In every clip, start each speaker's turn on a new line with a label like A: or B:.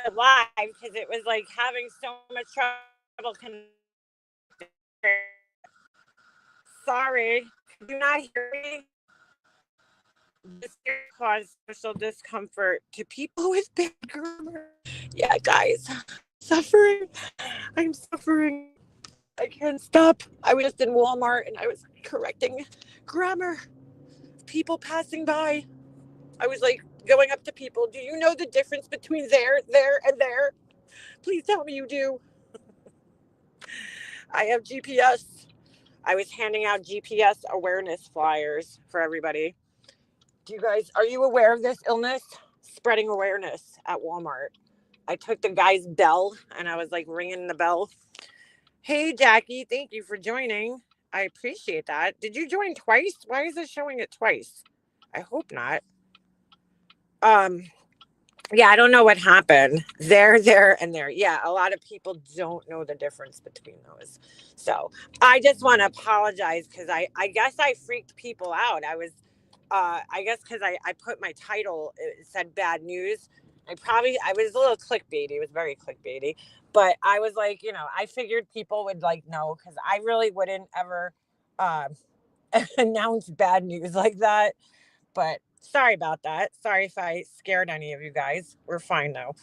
A: it live because it was like having so much trouble connecting. Sorry, could you not hear me? This can cause social discomfort to people with bad grammar. Yeah, guys, I'm suffering. I'm suffering. I can't stop. I was just in Walmart and I was correcting grammar. People passing by. I was like going up to people. Do you know the difference between there, and there? Please tell me you do. I have GPS. I was handing out GPS awareness flyers for everybody. Do you guys, are you aware of this illness? Spreading awareness at Walmart. I took the guy's bell and I was like ringing the bell. Hey, Jackie, thank you for joining. I appreciate that. Did you join twice? Why is it showing it twice? I hope not. Um, yeah, I don't know what happened. There, and there. Yeah, a lot of people don't know the difference between those. So I just want to apologize because I guess I freaked people out. I guess because I put my title, it said bad news. I was a little clickbaity. It was very clickbaity. But I was like, I figured people would like know because I really wouldn't ever uh, announce bad news like that. But sorry about that. Sorry if I scared any of you guys. We're fine though.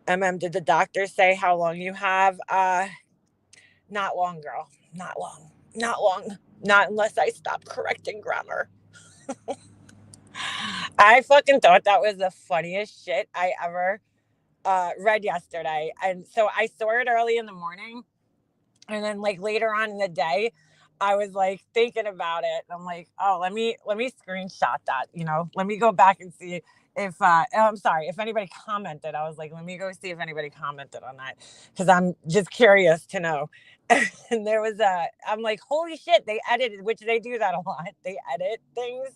A: Did the doctor say how long you have? Not long, girl. Not long. Not long. Not unless I stop correcting grammar. I fucking thought that was the funniest shit I ever read yesterday. And so I saw it early in the morning. And then like later on in the day, I was like thinking about it. I'm like, oh, let me screenshot that, Let me go back and see if I'm sorry, if anybody commented. I was like, let me go see if anybody commented on that. Because I'm just curious to know. And I'm like, holy shit, they edited, which they do that a lot. They edit things.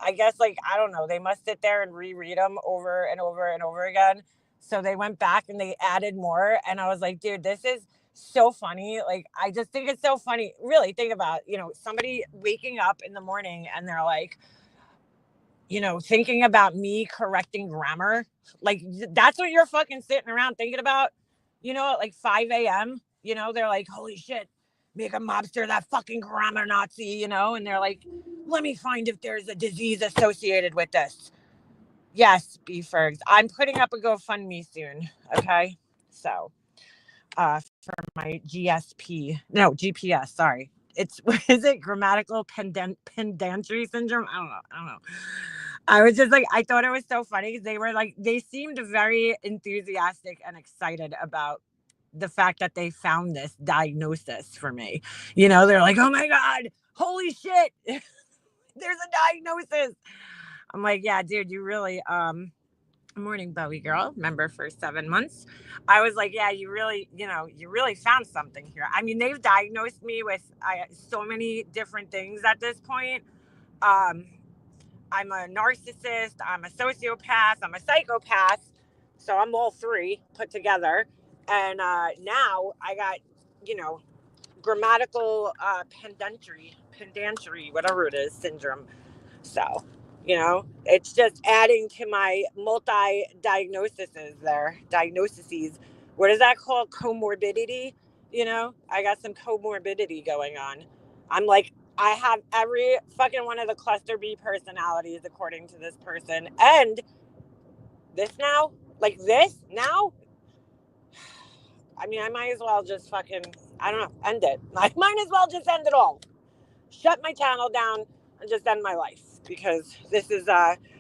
A: I guess, like, I don't know, they must sit there and reread them over and over and over again. So they went back and they added more. And I was like, dude, this is so funny. Like, I just think it's so funny. Really, think about, somebody waking up in the morning and they're like, thinking about me correcting grammar. Like, that's what you're fucking sitting around thinking about, at like 5 a.m. They're like, holy shit, make a mobster that fucking grammar Nazi, and they're like, let me find if there's a disease associated with this. Yes, Beefergs. I'm putting up a GoFundMe soon. Okay. So, for my GSP, no, GPS, sorry. It's, is it grammatical pedantry syndrome? I don't know. I was just like, I thought it was so funny because they seemed very enthusiastic and excited about the fact that they found this diagnosis for me. They're like, oh my God, holy shit, there's a diagnosis. I'm like, yeah, dude, you really, morning Bowie girl, member for 7 months. I was like, yeah, you really found something here. I mean, they've diagnosed me with so many different things at this point. Um, I'm a narcissist, I'm a sociopath, I'm a psychopath. So I'm all three put together. And now I got, you know, grammatical pedantry, whatever it is, syndrome. So, it's just adding to my multi diagnoses. What is that called? Comorbidity. I got some comorbidity going on. I'm like, I have every fucking one of the cluster B personalities, according to this person. And this now, like this now, I mean, I might as well just fucking, I don't know, end it. I might as well just end it all. Shut my channel down and just end my life because this is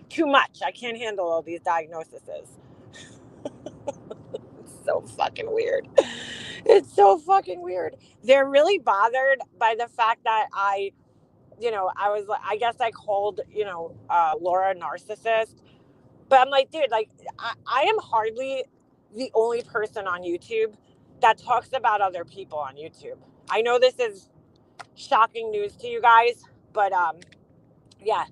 A: too much. I can't handle all these diagnoses. It's so fucking weird. It's so fucking weird. They're really bothered by the fact that I was like, I guess I called, Laura a narcissist. But I'm like, dude, like, I am hardly the only person on YouTube that talks about other people on YouTube. I know this is shocking news to you guys, but yeah,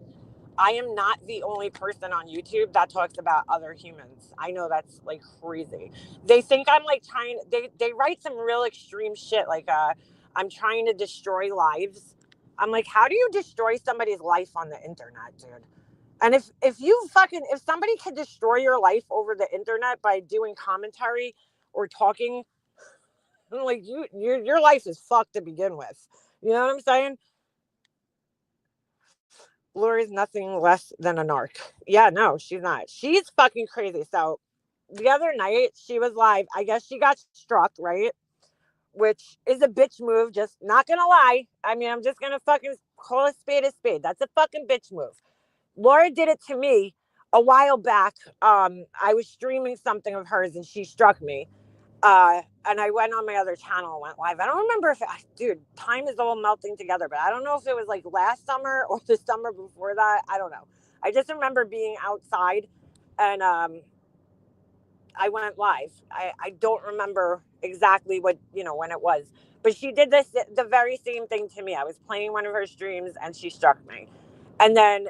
A: I am not the only person on YouTube that talks about other humans. I know that's like crazy. They think I'm like they write some real extreme shit like I'm trying to destroy lives. I'm like, how do you destroy somebody's life on the internet, dude? And if somebody can destroy your life over the internet by doing commentary or talking, like your life is fucked to begin with. You know what I'm saying? Lori's nothing less than a narc. Yeah, no, she's not. She's fucking crazy. So the other night she was live. I guess she got struck, right? Which is a bitch move. Just not gonna lie. I mean, I'm just gonna fucking call a spade a spade. That's a fucking bitch move. Laura did it to me a while back. I was streaming something of hers and she struck me. And I went on my other channel and went live. I don't remember if, dude, time is all melting together, but I don't know if it was like last summer or the summer before that. I don't know. I just remember being outside and I went live. I don't remember exactly what, when it was, but she did the very same thing to me. I was playing one of her streams and she struck me. And then,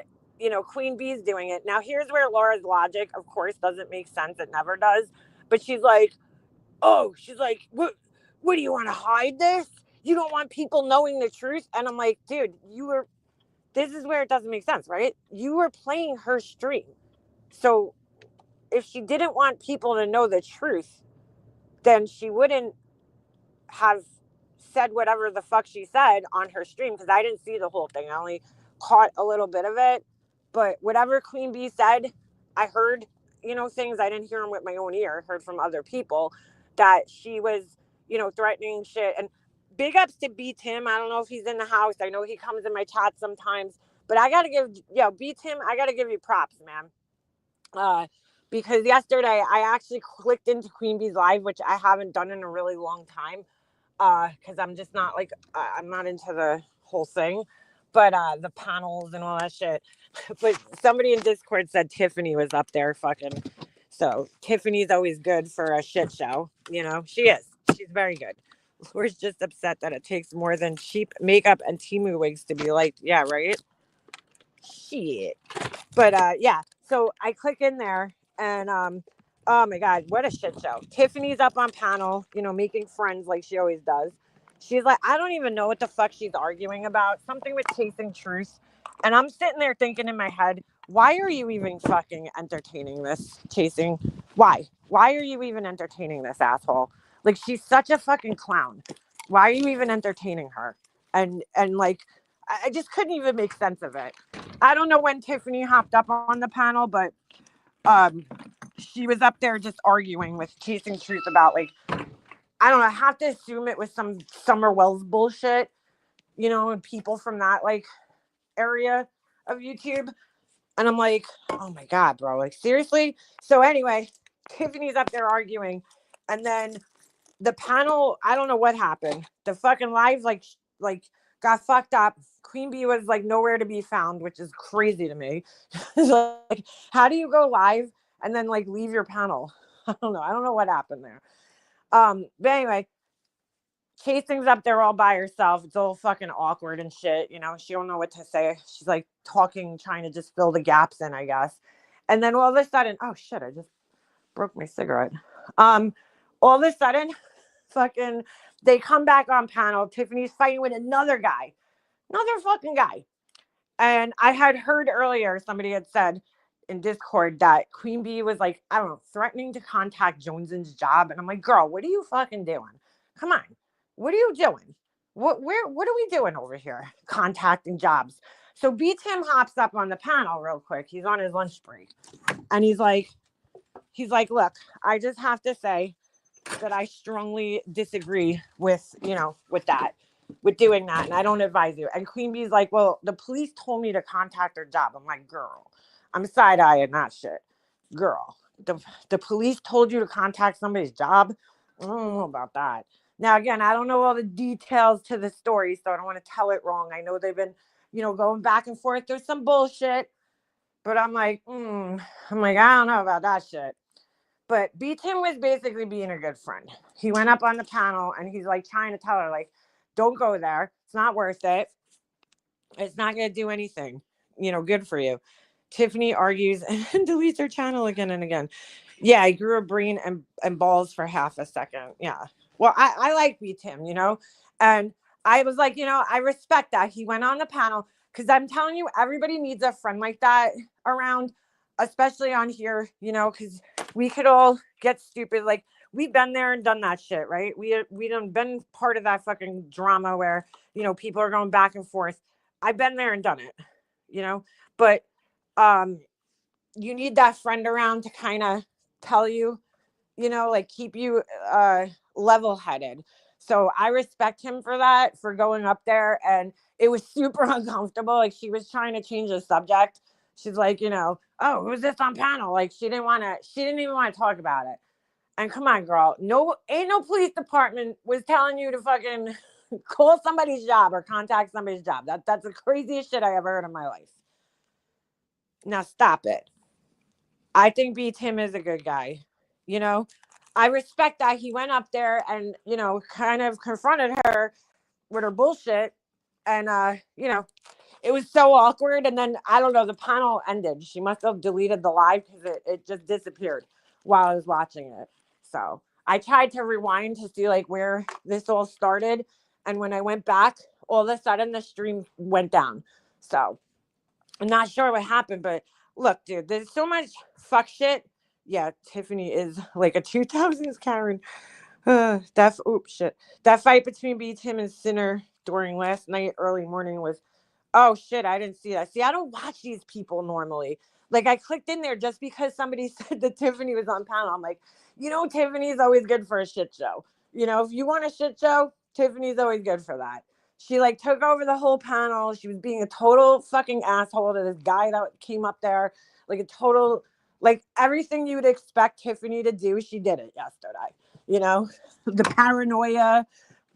A: Queen Bee's doing it. Now, here's where Laura's logic, of course, doesn't make sense. It never does. But she's like, oh, she's like, what do you want to hide this? You don't want people knowing the truth? And I'm like, dude, this is where it doesn't make sense, right? You were playing her stream. So if she didn't want people to know the truth, then she wouldn't have said whatever the fuck she said on her stream, because I didn't see the whole thing. I only caught a little bit of it. But whatever Queen Bee said, I heard, things. I didn't hear them with my own ear, heard from other people that she was, threatening shit. And big ups to B Tim. I don't know if he's in the house. I know he comes in my chat sometimes. But I got to B Tim, I got to give you props, man. Because yesterday I actually clicked into Queen Bee's live, which I haven't done in a really long time. Because I'm just not I'm not into the whole thing, but the panels and all that shit. But somebody in Discord said Tiffany was up there fucking. So Tiffany's always good for a shit show. She is. She's very good. We're just upset that it takes more than cheap makeup and Temu wigs to be like, yeah, right? Shit. But yeah, so I click in there and oh my god, what a shit show. Tiffany's up on panel, making friends like she always does. She's like, I don't even know what the fuck she's arguing about. Something with chasing truth. And I'm sitting there thinking in my head, why are you even fucking entertaining this chasing? Why? Why are you even entertaining this asshole? Like, she's such a fucking clown. Why are you even entertaining her? And like, I just couldn't even make sense of it. I don't know when Tiffany hopped up on the panel, but she was up there just arguing with Chasing Truth about, like, I don't know, I have to assume it was some Summer Wells bullshit, and people from that, like, area of YouTube. And I'm like, oh my God, bro, like, seriously? So anyway, Tiffany's up there arguing. And then the panel, I don't know what happened. The fucking live, like got fucked up. Queen Bee was like nowhere to be found, which is crazy to me. Like, how do you go live and then like leave your panel? I don't know. I don't know what happened there. But anyway, Chasing's up there all by herself. It's all fucking awkward and shit. She don't know what to say. She's like talking, trying to just fill the gaps in, I guess. And then all of a sudden, oh shit, I just broke my cigarette. All of a sudden, fucking, they come back on panel. Tiffany's fighting with another fucking guy. And I had heard earlier, somebody had said in Discord that Queen Bee was like, I don't know, threatening to contact Jones's job. And I'm like, girl, what are you fucking doing? Come on. What are you doing? What are we doing over here? Contacting jobs. So B Tim hops up on the panel real quick. He's on his lunch break. And he's like, look, I just have to say that I strongly disagree with, with doing that. And I don't advise you. And Queen Bee's like, well, the police told me to contact her job. I'm like, girl, I'm side-eyeing that shit. Girl, the police told you to contact somebody's job? I don't know about that. Now, again, I don't know all the details to the story, so I don't want to tell it wrong. I know they've been, going back and forth. There's some bullshit. But I'm like, I don't know about that shit. But B Tim was basically being a good friend. He went up on the panel and he's like trying to tell her, like, don't go there. It's not worth it. It's not going to do anything, good for you. Tiffany argues and deletes her channel again and again. Yeah, I grew a brain and balls for half a second. Yeah. Well, I like B Tim, and I was like, I respect that. He went on the panel Because I'm telling you, everybody needs a friend like that around, especially on here, you know, because we could all get stupid. Like, we've been there and done that shit, right? We done been part of that fucking drama where, you know, people are going back and forth. I've been there and done it, you know, but you need that friend around to kind of tell you, you know, like keep you level headed. So I respect him for that, for going up there. And it was super uncomfortable. Like, she was trying to change the subject. She's like, you know, oh, who's this on panel? Like, she didn't even want to talk about it. And come on, girl. No, ain't no police department was telling you to fucking call somebody's job or contact somebody's job. That's the craziest shit I ever heard in my life. Now stop it. I think B. Tim is a good guy. You know, I respect that he went up there and, you know, kind of confronted her with her bullshit. And, you know, it was so awkward. And then, I don't know, the panel ended. She must have deleted the live because it just disappeared while I was watching it. So I tried to rewind to see like where this all started. And when I went back, all of a sudden the stream went down. So I'm not sure what happened, but look, dude, there's so much fuck shit. Yeah, Tiffany is like a 2000s Karen. That fight between B Tim and Sinner during last night, early morning was, oh shit, I didn't see that. See, I don't watch these people normally. Like, I clicked in there just because somebody said that Tiffany was on panel. I'm like, you know, Tiffany's always good for a shit show. You know, if you want a shit show, Tiffany's always good for that. She like took over the whole panel. She was being a total fucking asshole to this guy that came up there. Like a total, like everything you would expect Tiffany to do, she did it yesterday. You know, the paranoia,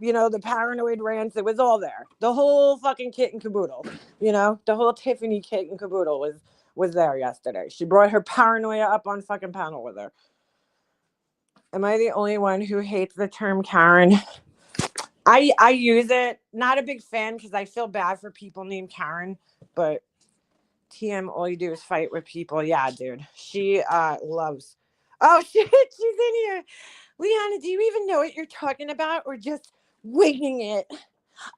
A: you know, the paranoid rants, it was all there. The whole fucking kit and caboodle, you know, the whole Tiffany kit and caboodle was there yesterday. She brought her paranoia up on fucking panel with her. Am I the only one who hates the term Karen? I use it. Not a big fan because I feel bad for people named Karen, but TM, all you do is fight with people. Yeah, dude. She loves. Oh shit, she's in here. Leanna, do you even know what you're talking about or just winging it?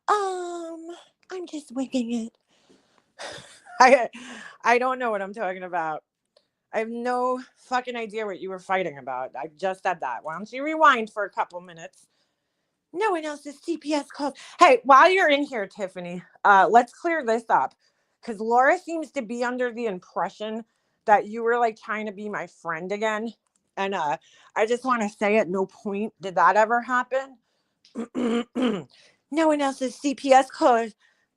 A: I'm just winging it. I don't know what I'm talking about. I have no fucking idea what you were fighting about. I just said that. Why don't you rewind for a couple minutes? No one else's CPS calls. Hey, while you're in here, Tiffany, let's clear this up. Because Laura seems to be under the impression that you were like trying to be my friend again. And I just want to say at no point did that ever happen. No one else's CPS call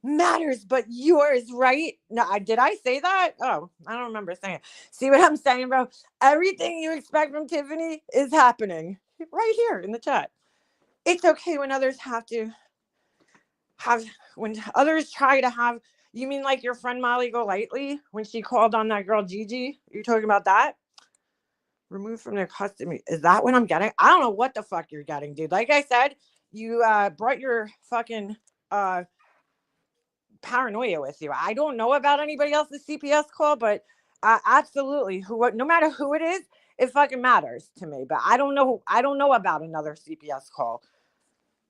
A: matters but yours, right? No, did I say that? Oh, I don't remember saying it. See what I'm saying, bro? Everything you expect from Tiffany is happening right here in the chat. It's okay when others when others try to have, you mean like your friend Molly Golightly when she called on that girl Gigi? You're talking about that? Removed from their custody. Is that what I'm getting? I don't know what the fuck you're getting, dude. Like I said, you brought your fucking paranoia with you. I don't know about anybody else's CPS call, but absolutely, no matter who it is, it fucking matters to me. But I don't know about another CPS call.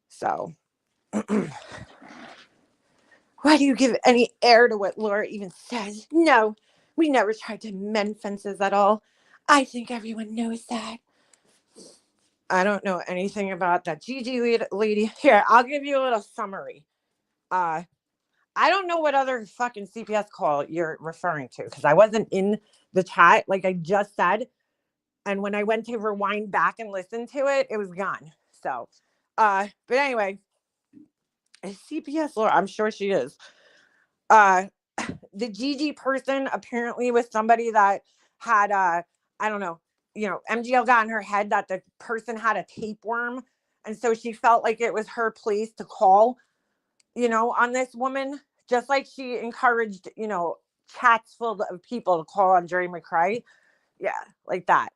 A: So why do you give any air to what Laura even says? No, we never tried to mend fences at all. I think everyone knows that. I don't know anything about that Gigi lady. Here, I'll give you a little summary. I don't know what other fucking CPS call you're referring to because I wasn't in the chat, like I just said. And when I went to rewind back and listen to it, it was gone. So, but anyway, is CPS Laura? I'm sure she is. The Gigi person apparently was somebody that had I don't know, you know, MGL got in her head that the person had a tapeworm, and so she felt like it was her place to call, you know, on this woman, just like she encouraged, you know, chats full of people to call on Jerry McCray. Yeah, like that.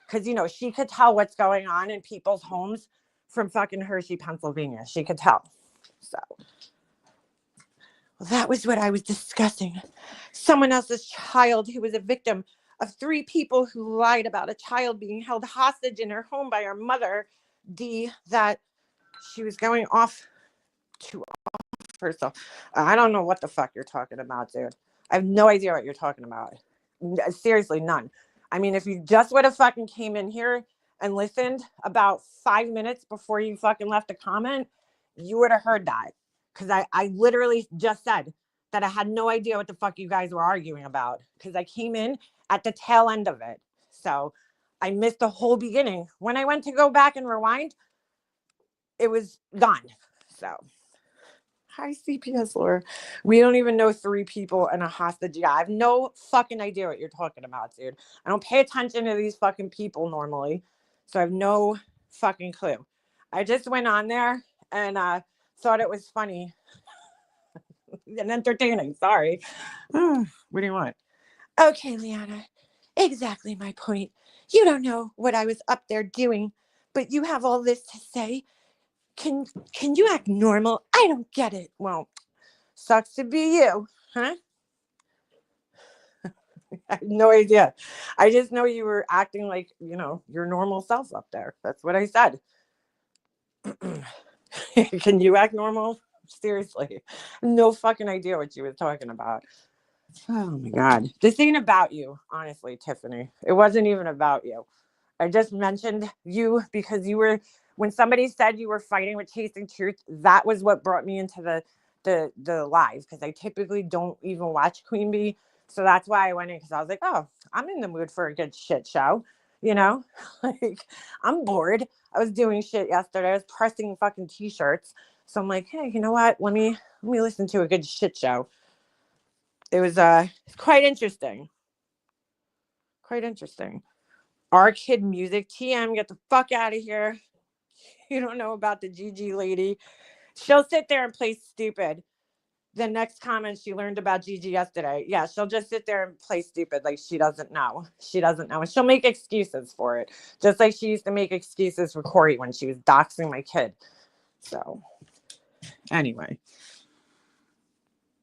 A: Because, you know, she could tell what's going on in people's homes from fucking Hershey, Pennsylvania. She could tell. So that was what I was discussing. Someone else's child who was a victim of 3 people who lied about a child being held hostage in her home by her mother, D, that she was going off to First off, I don't know what the fuck you're talking about, dude. I have no idea what you're talking about. Seriously, none. I mean, if you just would have fucking came in here and listened about 5 minutes before you fucking left a comment, you would have heard that. Because I literally just said that I had no idea what the fuck you guys were arguing about. Because I came in at the tail end of it. So I missed the whole beginning. When I went to go back and rewind, it was gone. So, hi, CPS Laura. We don't even know 3 people and a hostage. Yeah, I have no fucking idea what you're talking about, dude. I don't pay attention to these fucking people normally. So I have no fucking clue. I just went on there and thought it was funny and entertaining. Sorry. What do you want? Okay, Liana. Exactly my point. You don't know what I was up there doing, but you have all this to say. Can you act normal? I don't get it. Well, sucks to be you, huh? I have no idea. I just know you were acting like, your normal self up there. That's what I said. Can you act normal? Seriously. No fucking idea what you were talking about. Oh my God. This ain't about you, honestly, Tiffany. It wasn't even about you. I just mentioned you because when somebody said you were fighting with Chasing Truth, that was what brought me into the live, because I typically don't even watch Queen Bee. So that's why I went in, because I was like, oh, I'm in the mood for a good shit show. Like, I'm bored. I was doing shit yesterday. I was pressing fucking t-shirts. So I'm like, hey, you know what? Let me listen to a good shit show. It was quite interesting. Quite interesting. Our Kid Music, TM, get the fuck out of here. You don't know about the Gigi lady. She'll sit there and play stupid. The next comment, she learned about Gigi yesterday. Yeah, she'll just sit there and play stupid like she doesn't know. She doesn't know. And she'll make excuses for it. Just like she used to make excuses for Corey when she was doxing my kid. So, anyway.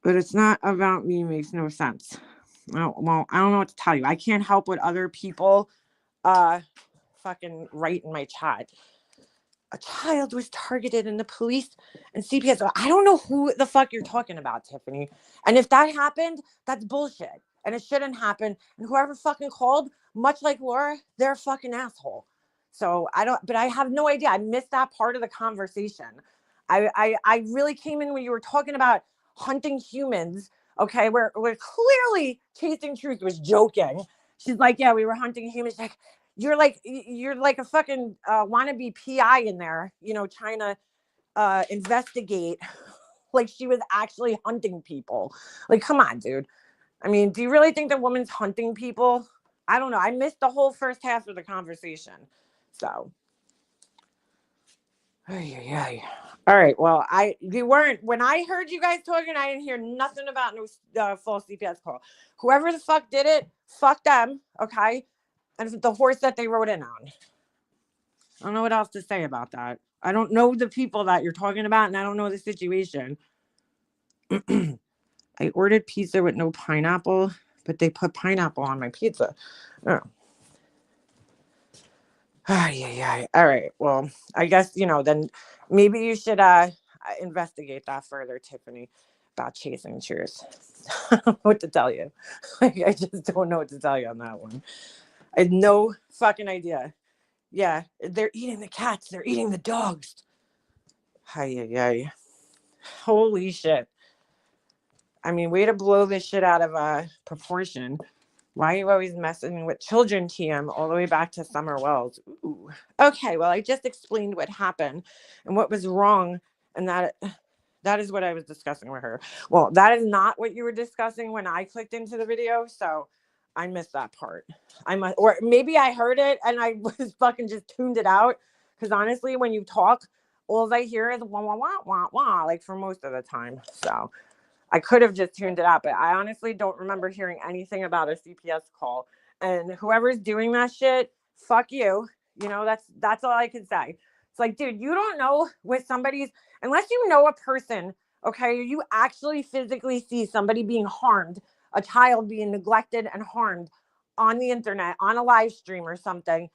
A: But it's not about me. Makes no sense. Well, I don't know what to tell you. I can't help what other people fucking write in my chat. A child was targeted and the police and CPS. I don't know who the fuck you're talking about, Tiffany. And if that happened, that's bullshit. And it shouldn't happen. And whoever fucking called, much like Laura, they're a fucking asshole. So but I have no idea. I missed that part of the conversation. I really came in when you were talking about hunting humans. Okay, where clearly Chasing Truth was joking. She's like, yeah, we were hunting humans. She's like, you're like a fucking wannabe PI in there, trying to investigate like she was actually hunting people. Like, come on, dude. I mean, do you really think the woman's hunting people? I don't know. I missed the whole first half of the conversation. So, all right. Well, when I heard you guys talking, I didn't hear nothing about no false CPS call. Whoever the fuck did it, fuck them. Okay. And the horse that they rode in on. I don't know what else to say about that. I don't know the people that you're talking about, and I don't know the situation. I ordered pizza with no pineapple, but they put pineapple on my pizza. Oh. Yeah. All right. Well, I guess, then maybe you should investigate that further, Tiffany, about Chasing Truth. I don't know what to tell you. I just don't know what to tell you on that one. I had no fucking idea. Yeah, they're eating the cats. They're eating the dogs. Holy shit. I mean, way to blow this shit out of proportion. Why are you always messing with children, TM, all the way back to Summer Wells? Ooh. Okay, well, I just explained what happened and what was wrong, and that is what I was discussing with her. Well, that is not what you were discussing when I clicked into the video, so I missed that part. Or maybe I heard it and I was fucking just tuned it out, because honestly, when you talk, all I hear is wah, wah, wah, wah, wah, like for most of the time, so... I could have just tuned it out, but I honestly don't remember hearing anything about a CPS call. And whoever's doing that shit, fuck you. That's all I can say. It's like, dude, you don't know what unless you know a person, okay, you actually physically see somebody being harmed, a child being neglected and harmed on the internet, on a live stream or something.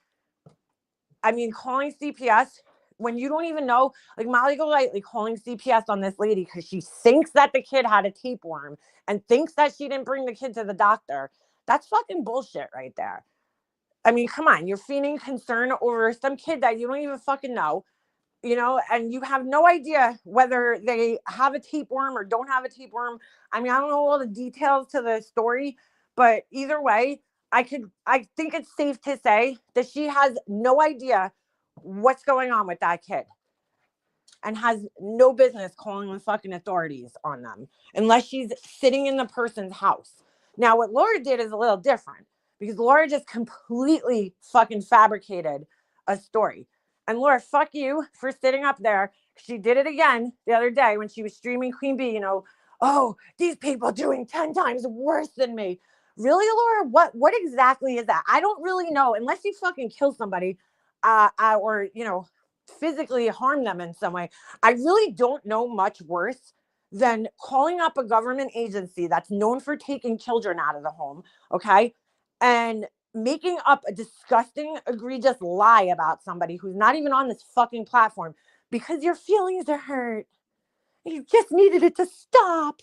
A: I mean, calling CPS, when you don't even know, like Molly Golightly calling CPS on this lady because she thinks that the kid had a tapeworm and thinks that she didn't bring the kid to the doctor. That's fucking bullshit right there. I mean, come on, you're feigning concern over some kid that you don't even fucking know, and you have no idea whether they have a tapeworm or don't have a tapeworm. I mean, I don't know all the details to the story, but either way, I think it's safe to say that she has no idea what's going on with that kid and has no business calling the fucking authorities on them unless she's sitting in the person's house. Now, what Laura did is a little different because Laura just completely fucking fabricated a story. And Laura, fuck you for sitting up there. She did it again the other day when she was streaming Queen Bee, oh, these people doing 10 times worse than me. Really, Laura? What exactly is that? I don't really know unless you fucking kill somebody or, physically harm them in some way. I really don't know much worse than calling up a government agency that's known for taking children out of the home, okay? And making up a disgusting, egregious lie about somebody who's not even on this fucking platform because your feelings are hurt. You just needed it to stop.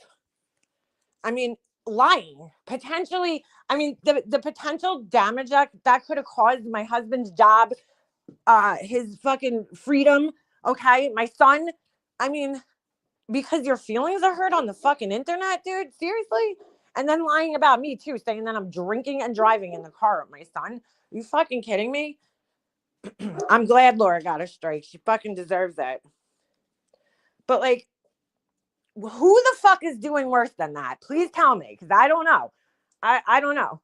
A: I mean, lying potentially. I mean, the potential damage that could have caused my husband's job, his fucking freedom, okay, my son. I mean, because your feelings are hurt on the fucking internet, dude. Seriously? And then lying about me too, saying that I'm drinking and driving in the car with my son. You fucking kidding me? I'm glad Laura got a strike. She fucking deserves it. But like, who the fuck is doing worse than that? Please tell me, because I don't know. I don't know.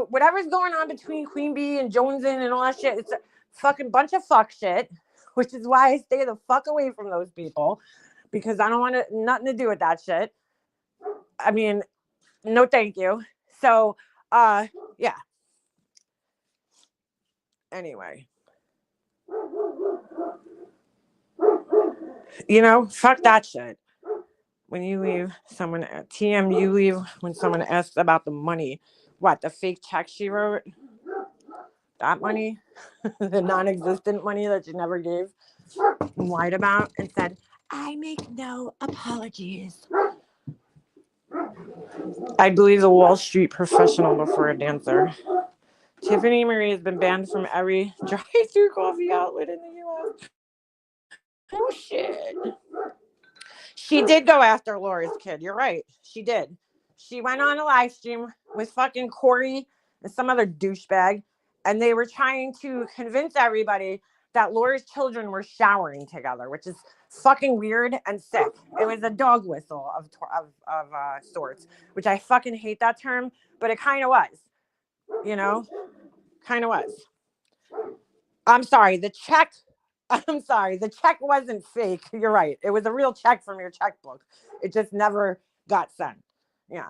A: Whatever's going on between Queen Bee and Jonesin and all that shit, it's a fucking bunch of fuck shit, which is why I stay the fuck away from those people, because I don't want nothing to do with that shit. I mean, no thank you. So, yeah. Anyway. Fuck that shit. When you leave someone at TM, you leave when someone asks about the money. What, the fake check she wrote? That money? The non-existent money that you never gave and lied about and said, I make no apologies. I believe the Wall Street professional before a dancer. Tiffany Marie has been banned from every drive-through coffee outlet in the U.S. Oh, shit. She did go after Laura's kid. You're right. She did. She went on a live stream with fucking Corey and some other douchebag, and they were trying to convince everybody that Laura's children were showering together, which is fucking weird and sick. It was a dog whistle of sorts, which I fucking hate that term, but it kind of was, kind of was. I'm sorry, the check wasn't fake. You're right. It was a real check from your checkbook. It just never got sent. Yeah.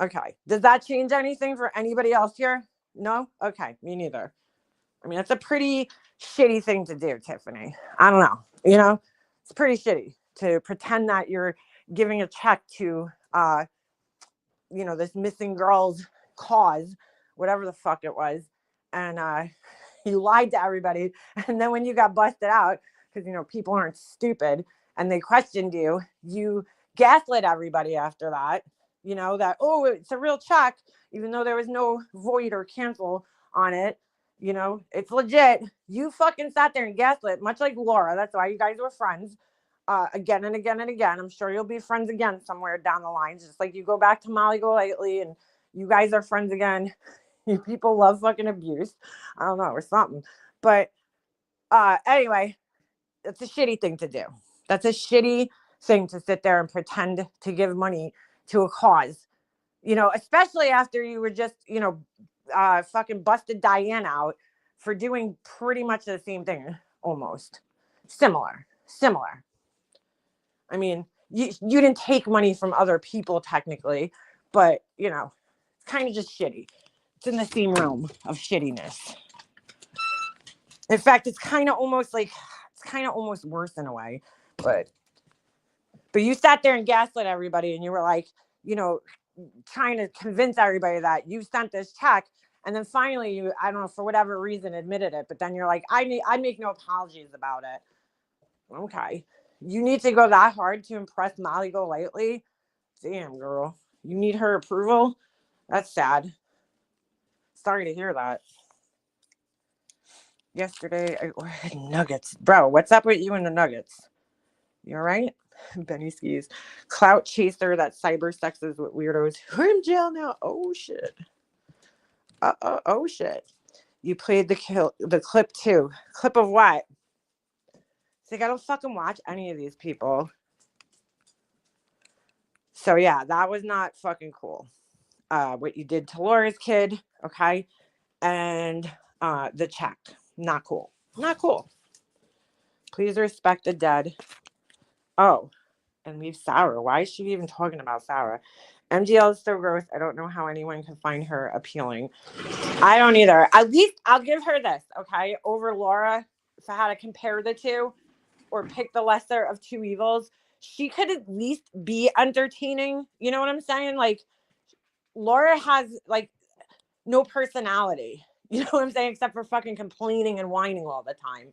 A: Okay. Does that change anything for anybody else here? No? Okay. Me neither. I mean, that's a pretty shitty thing to do, Tiffany. I don't know. It's pretty shitty to pretend that you're giving a check to, this missing girl's cause, whatever the fuck it was. And, you lied to everybody. And then when you got busted out, because, people aren't stupid and they questioned you, you gaslit everybody after that, that, oh, it's a real check, even though there was no void or cancel on it. It's legit. You fucking sat there and gaslit, much like Laura. That's why you guys were friends again and again and again. I'm sure you'll be friends again somewhere down the line, just like you go back to Molly Golightly and you guys are friends again. You people love fucking abuse. I don't know, or something. But anyway, it's a shitty thing to do. That's a shitty thing to sit there and pretend to give money to a cause. Especially after you were just, fucking busted Diane out for doing pretty much the same thing, almost. Similar. I mean, you didn't take money from other people technically, but, it's kind of just shitty. It's in the same realm of shittiness. In fact, it's kind of almost worse in a way. But you sat there and gaslit everybody and you were like, trying to convince everybody that you sent this check. And then finally you, I don't know, for whatever reason admitted it. But then you're like, I make no apologies about it. Okay. You need to go that hard to impress Molly Golightly? Damn, girl. You need her approval? That's sad. Sorry to hear that. Yesterday, I had nuggets. Bro, what's up with you and the nuggets? You all right? Benny skis. Clout chaser that cyber sexes with weirdos. We're in jail now. Oh, shit. Oh, shit. You played the clip, too. Clip of what? It's like, I don't fucking watch any of these people. So, yeah, that was not fucking cool. What you did to Laura's kid, okay? And the check. Not cool. Not cool. Please respect the dead. Oh, and leave Sarah. Why is she even talking about Sarah? MGL is so gross. I don't know how anyone can find her appealing. I don't either. At least I'll give her this, okay? Over Laura, if I had to compare the two or pick the lesser of two evils, she could at least be entertaining. You know what I'm saying? Like, Laura has, like, no personality. You know what I'm saying? Except for fucking complaining and whining all the time.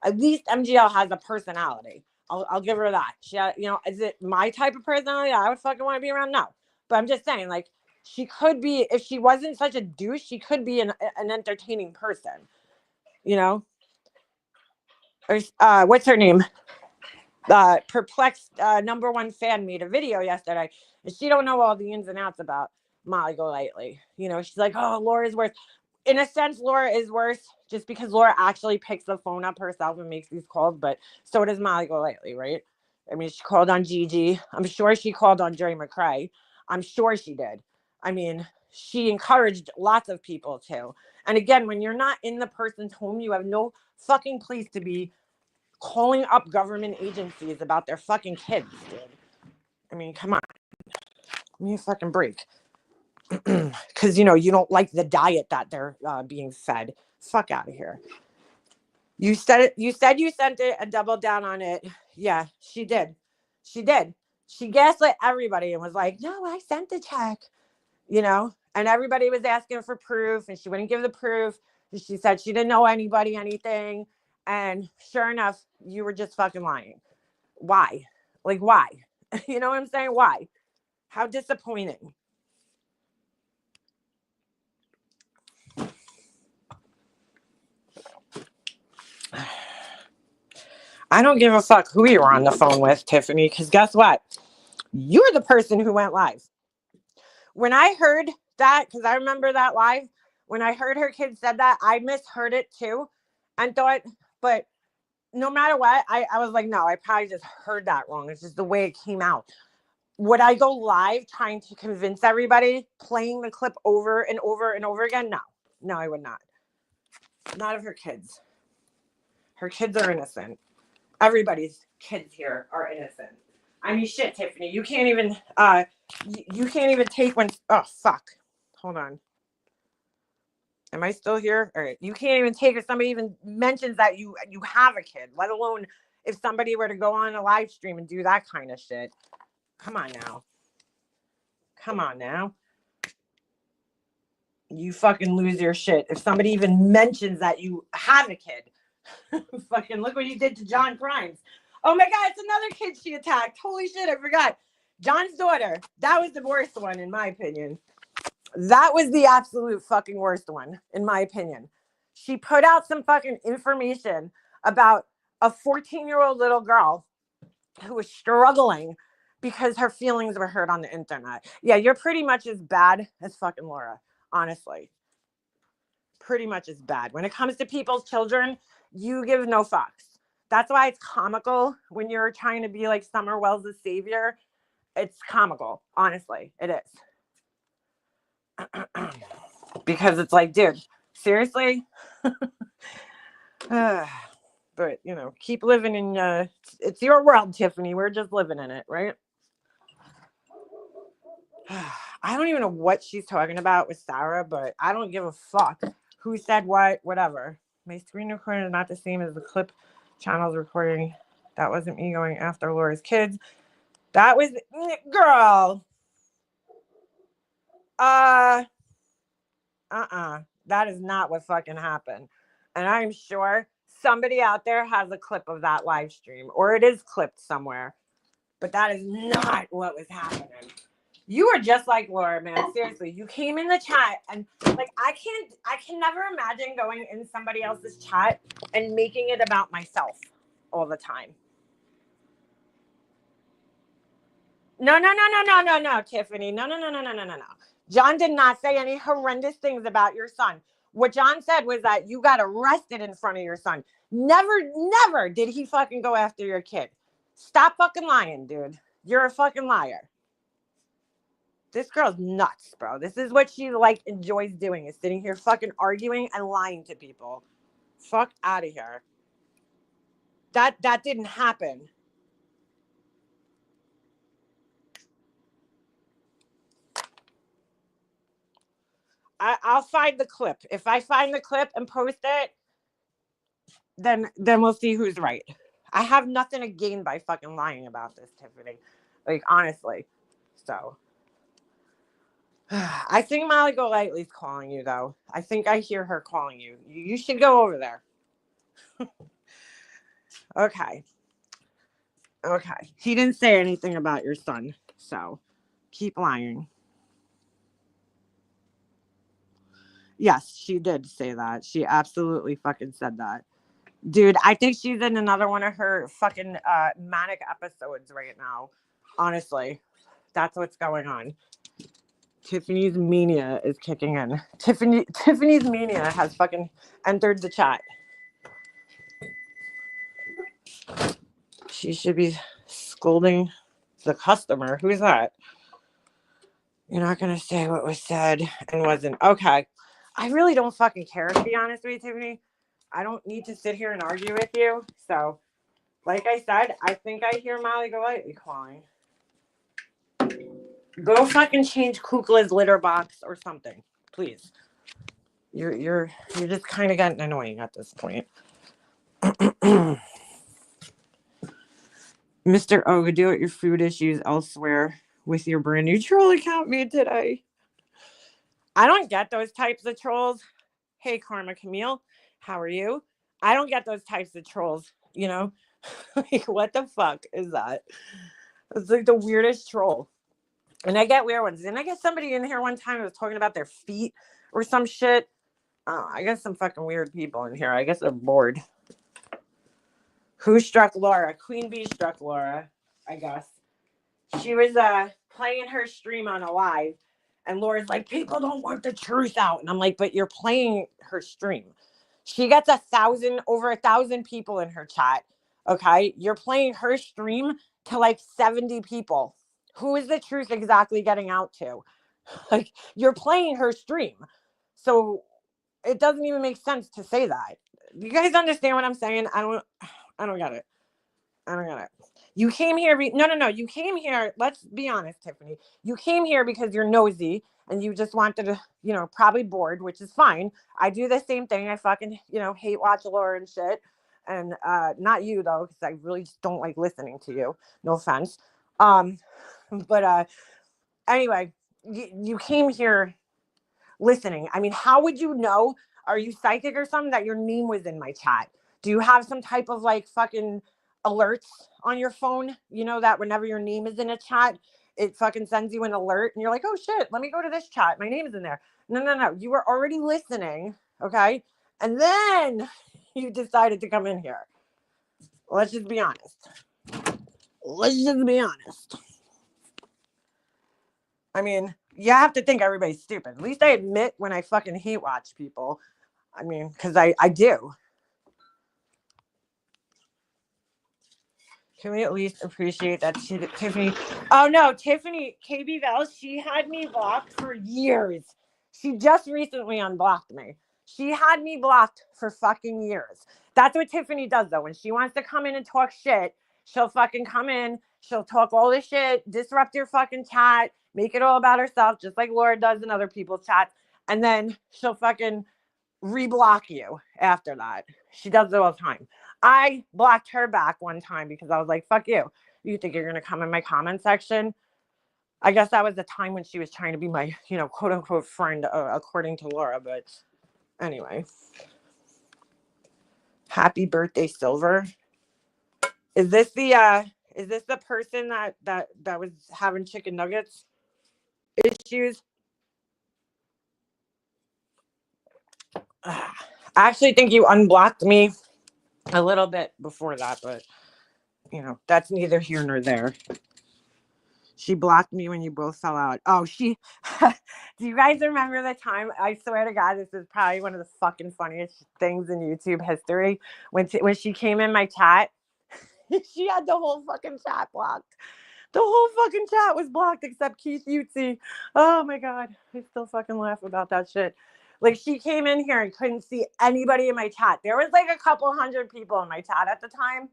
A: At least MGL has a personality. I'll give her that. She, is it my type of personality I would fucking want to be around? No. But I'm just saying, like, she could be, if she wasn't such a douche, she could be an entertaining person. You know? Or, what's her name? Perplexed #1 fan made a video yesterday, and she don't know all the ins and outs about Molly Golightly. You know, she's like, oh, Laura's worse. In a sense, Laura is worse just because Laura actually picks the phone up herself and makes these calls, but so does Molly Golightly, right? I mean, she called on Gigi. I'm sure she called on Jerry McCrae. I'm sure she did. I mean, she encouraged lots of people to. And again, when you're not in the person's home, you have no fucking place to be calling up government agencies about their fucking kids, dude. I mean, come on. Give me a fucking break. Because, you don't like the diet that they're being fed. Fuck out of here. You said it. You said you sent it and doubled down on it. Yeah, she did. She did. She gaslit everybody and was like, no, I sent the check, and everybody was asking for proof and she wouldn't give the proof. She said she didn't know anybody, anything. And sure enough, you were just fucking lying. Why? Like, why? You know what I'm saying? Why? How disappointing. I don't give a fuck who you were on the phone with, Tiffany, because guess what? You're the person who went live. When I heard that, because I remember that live, when I heard her kid said that, I misheard it too and thought, but no matter what, I was like, no, I probably just heard that wrong. It's just the way it came out. Would I go live trying to convince everybody, playing the clip over and over and over again? No. No, I would not. Not of her kids. Her kids are innocent. Everybody's kids here are innocent. I mean, shit, Tiffany, you can't even you can't even take when oh fuck. Hold on. Am I still here? All right. You can't even take if somebody even mentions that you have a kid, let alone if somebody were to go on a live stream and do that kind of shit. Come on now. Come on now. You fucking lose your shit if somebody even mentions that you have a kid. Fucking look what you did to John Grimes. Oh my God, it's another kid she attacked. Holy shit, I forgot. John's daughter. That was the worst one, in my opinion. That was the absolute fucking worst one, in my opinion. She put out some fucking information about a 14-year-old little girl who was struggling because her feelings were hurt on the internet. Yeah, you're pretty much as bad as fucking Laura, honestly. Pretty much as bad. When it comes to people's children, you give no fucks. That's why it's comical when you're trying to be like Summer Wells' savior. It's comical, honestly. It is. Because it's like, dude, seriously? But, keep living in, it's your world, Tiffany. We're just living in it, right? I don't even know what she's talking about with Sarah, but I don't give a fuck who said what, whatever. My screen recording is not the same as the clip channel's recording. That wasn't me going after Laura's kids. That was, girl. That is not what fucking happened. And I'm sure somebody out there has a clip of that live stream, or it is clipped somewhere. But that is not what was happening. You were just like Laura, man. Seriously, you came in the chat and like I can never imagine going in somebody else's chat and making it about myself all the time. No, Tiffany. No. John did not say any horrendous things about your son. What John said was that you got arrested in front of your son. Never did he fucking go after your kid. Stop fucking lying, dude. You're a fucking liar. This girl's nuts, bro. This is what she like enjoys doing, is sitting here fucking arguing and lying to people. Fuck out of here. That didn't happen. I'll find the clip. If I find the clip and post it, then we'll see who's right. I have nothing to gain by fucking lying about this, Tiffany. Like, honestly. So. I think Molly Golightly's calling you, though. I think I hear her calling you. You should go over there. Okay. He didn't say anything about your son, so keep lying. Yes, she did say that. She absolutely fucking said that. Dude, I think she's in another one of her fucking manic episodes right now. Honestly, that's what's going on. Tiffany's mania is kicking in. Tiffany's mania has fucking entered the chat. She should be scolding the customer. Who's that? You're not going to say what was said and wasn't. Okay. I really don't fucking care, to be honest with you, Tiffany. I don't need to sit here and argue with you. So, like I said, I think I hear Molly Golightly calling. Go fucking change Kukla's litter box or something, please. You're just kind of getting annoying at this point. Mr. O, deal with your food issues elsewhere with your brand new troll account made today. I don't get those types of trolls. Hey, Karma Camille, how are you? I don't get those types of trolls, you know? Like, what the fuck is that? It's like the weirdest troll. And I get weird ones. Didn't I get somebody in here one time who was talking about their feet or some shit? I got some fucking weird people in here. I guess they're bored. Who struck Laura? Queen Bee struck Laura, I guess. She was playing her stream on a live, and Laura's like, people don't want the truth out. And I'm like, but you're playing her stream. She gets over 1,000 people in her chat. Okay. You're playing her stream to like 70 people. Who is the truth exactly getting out to? Like, you're playing her stream. So it doesn't even make sense to say that. You guys understand what I'm saying? I don't get it. You came here. No. You came here. Let's be honest, Tiffany. You came here because you're nosy and you just wanted to, probably bored, which is fine. I do the same thing. I fucking, hate watch Laura and shit. And not you, though, because I really just don't like listening to you. No offense. But anyway, you came here listening. I mean, how would you know? Are you psychic or something that your name was in my chat? Do you have some type of like fucking alerts on your phone? You know that whenever your name is in a chat, it fucking sends you an alert and you're like, oh shit, let me go to this chat. My name is in there. No. You were already listening. Okay. And then you decided to come in here. Let's just be honest. I mean, you have to think everybody's stupid. At least I admit when I fucking hate watch people. I mean, because I do. Can we at least appreciate that Tiffany? Oh, no, Tiffany, KB Val, she had me blocked for years. She just recently unblocked me. She had me blocked for fucking years. That's what Tiffany does, though. When she wants to come in and talk shit, she'll fucking come in. She'll talk all this shit, disrupt your fucking chat, make it all about herself, just like Laura does in other people's chats. And then she'll fucking reblock you after that. She does it all the time. I blocked her back one time because I was like, fuck you. You think you're going to come in my comment section? I guess that was the time when she was trying to be my, quote unquote friend, according to Laura. But anyway. Happy birthday, Silver. Is this the person that was having chicken nuggets issues? I actually think you unblocked me a little bit before that, but that's neither here nor there. She blocked me when you both fell out. Oh, do you guys remember the time? I swear to God, this is probably one of the fucking funniest things in YouTube history. When she came in my chat, she had the whole fucking chat blocked. The whole fucking chat was blocked except Keith Utzi. Oh my God. I still fucking laugh about that shit. Like, she came in here and couldn't see anybody in my chat. There was like a couple hundred people in my chat at the time.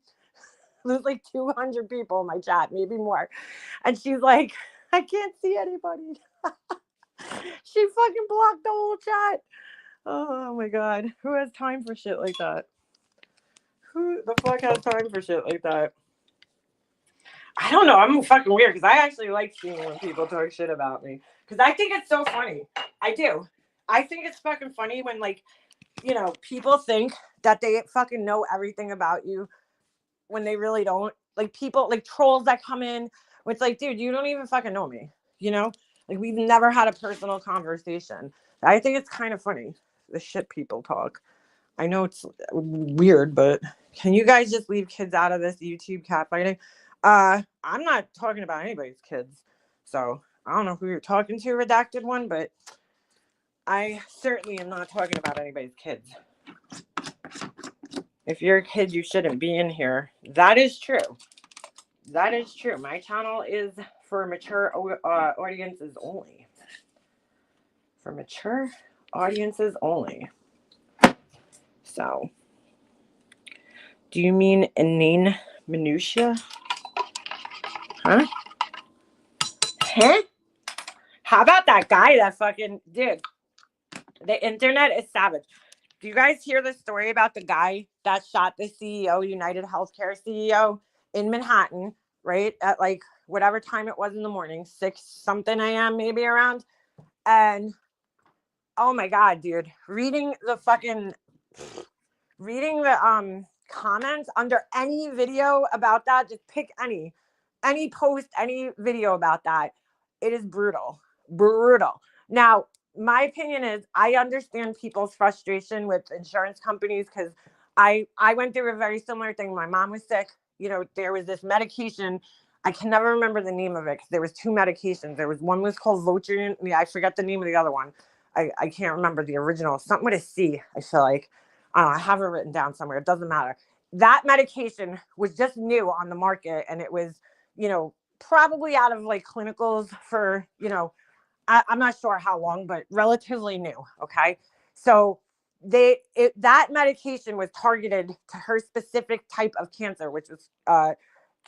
A: There's like 200 people in my chat, maybe more. And she's like, I can't see anybody. She fucking blocked the whole chat. Oh my God. Who has time for shit like that? Who the fuck has time for shit like that? I don't know. I'm fucking weird because I actually like seeing when people talk shit about me because I think it's so funny. I do. I think it's fucking funny when, like, people think that they fucking know everything about you when they really don't. Like, people, like trolls that come in, it's like, dude, you don't even fucking know me. Like, we've never had a personal conversation. I think it's kind of funny, the shit people talk. I know it's weird, but can you guys just leave kids out of this YouTube catfighting? I'm not talking about anybody's kids. So I don't know who you're talking to, redacted one, but I certainly am not talking about anybody's kids. If you're a kid, you shouldn't be in here. That is true. That is true. My channel is for mature audiences only. For mature audiences only. So, do you mean inane minutia? Huh? Huh? How about that guy that fucking, dude, the internet is savage. Do you guys hear the story about the guy that shot the CEO, United Healthcare CEO in Manhattan, right? At like whatever time it was in the morning, 6 something a.m. maybe around. And oh my God, dude, reading the comments under any video about that, just pick any post, any video about that. It is brutal. Now, my opinion is I understand people's frustration with insurance companies because I went through a very similar thing. My mom was sick. There was this medication. I can never remember the name of it because there was 2 medications. There was one was called Votrient. I forget the name of the other one. I can't remember the original. Something with a C, I feel like. I have it written down somewhere. It doesn't matter. That medication was just new on the market, and it was, probably out of like clinicals for, I'm not sure how long, but relatively new. Okay. So that medication was targeted to her specific type of cancer, which was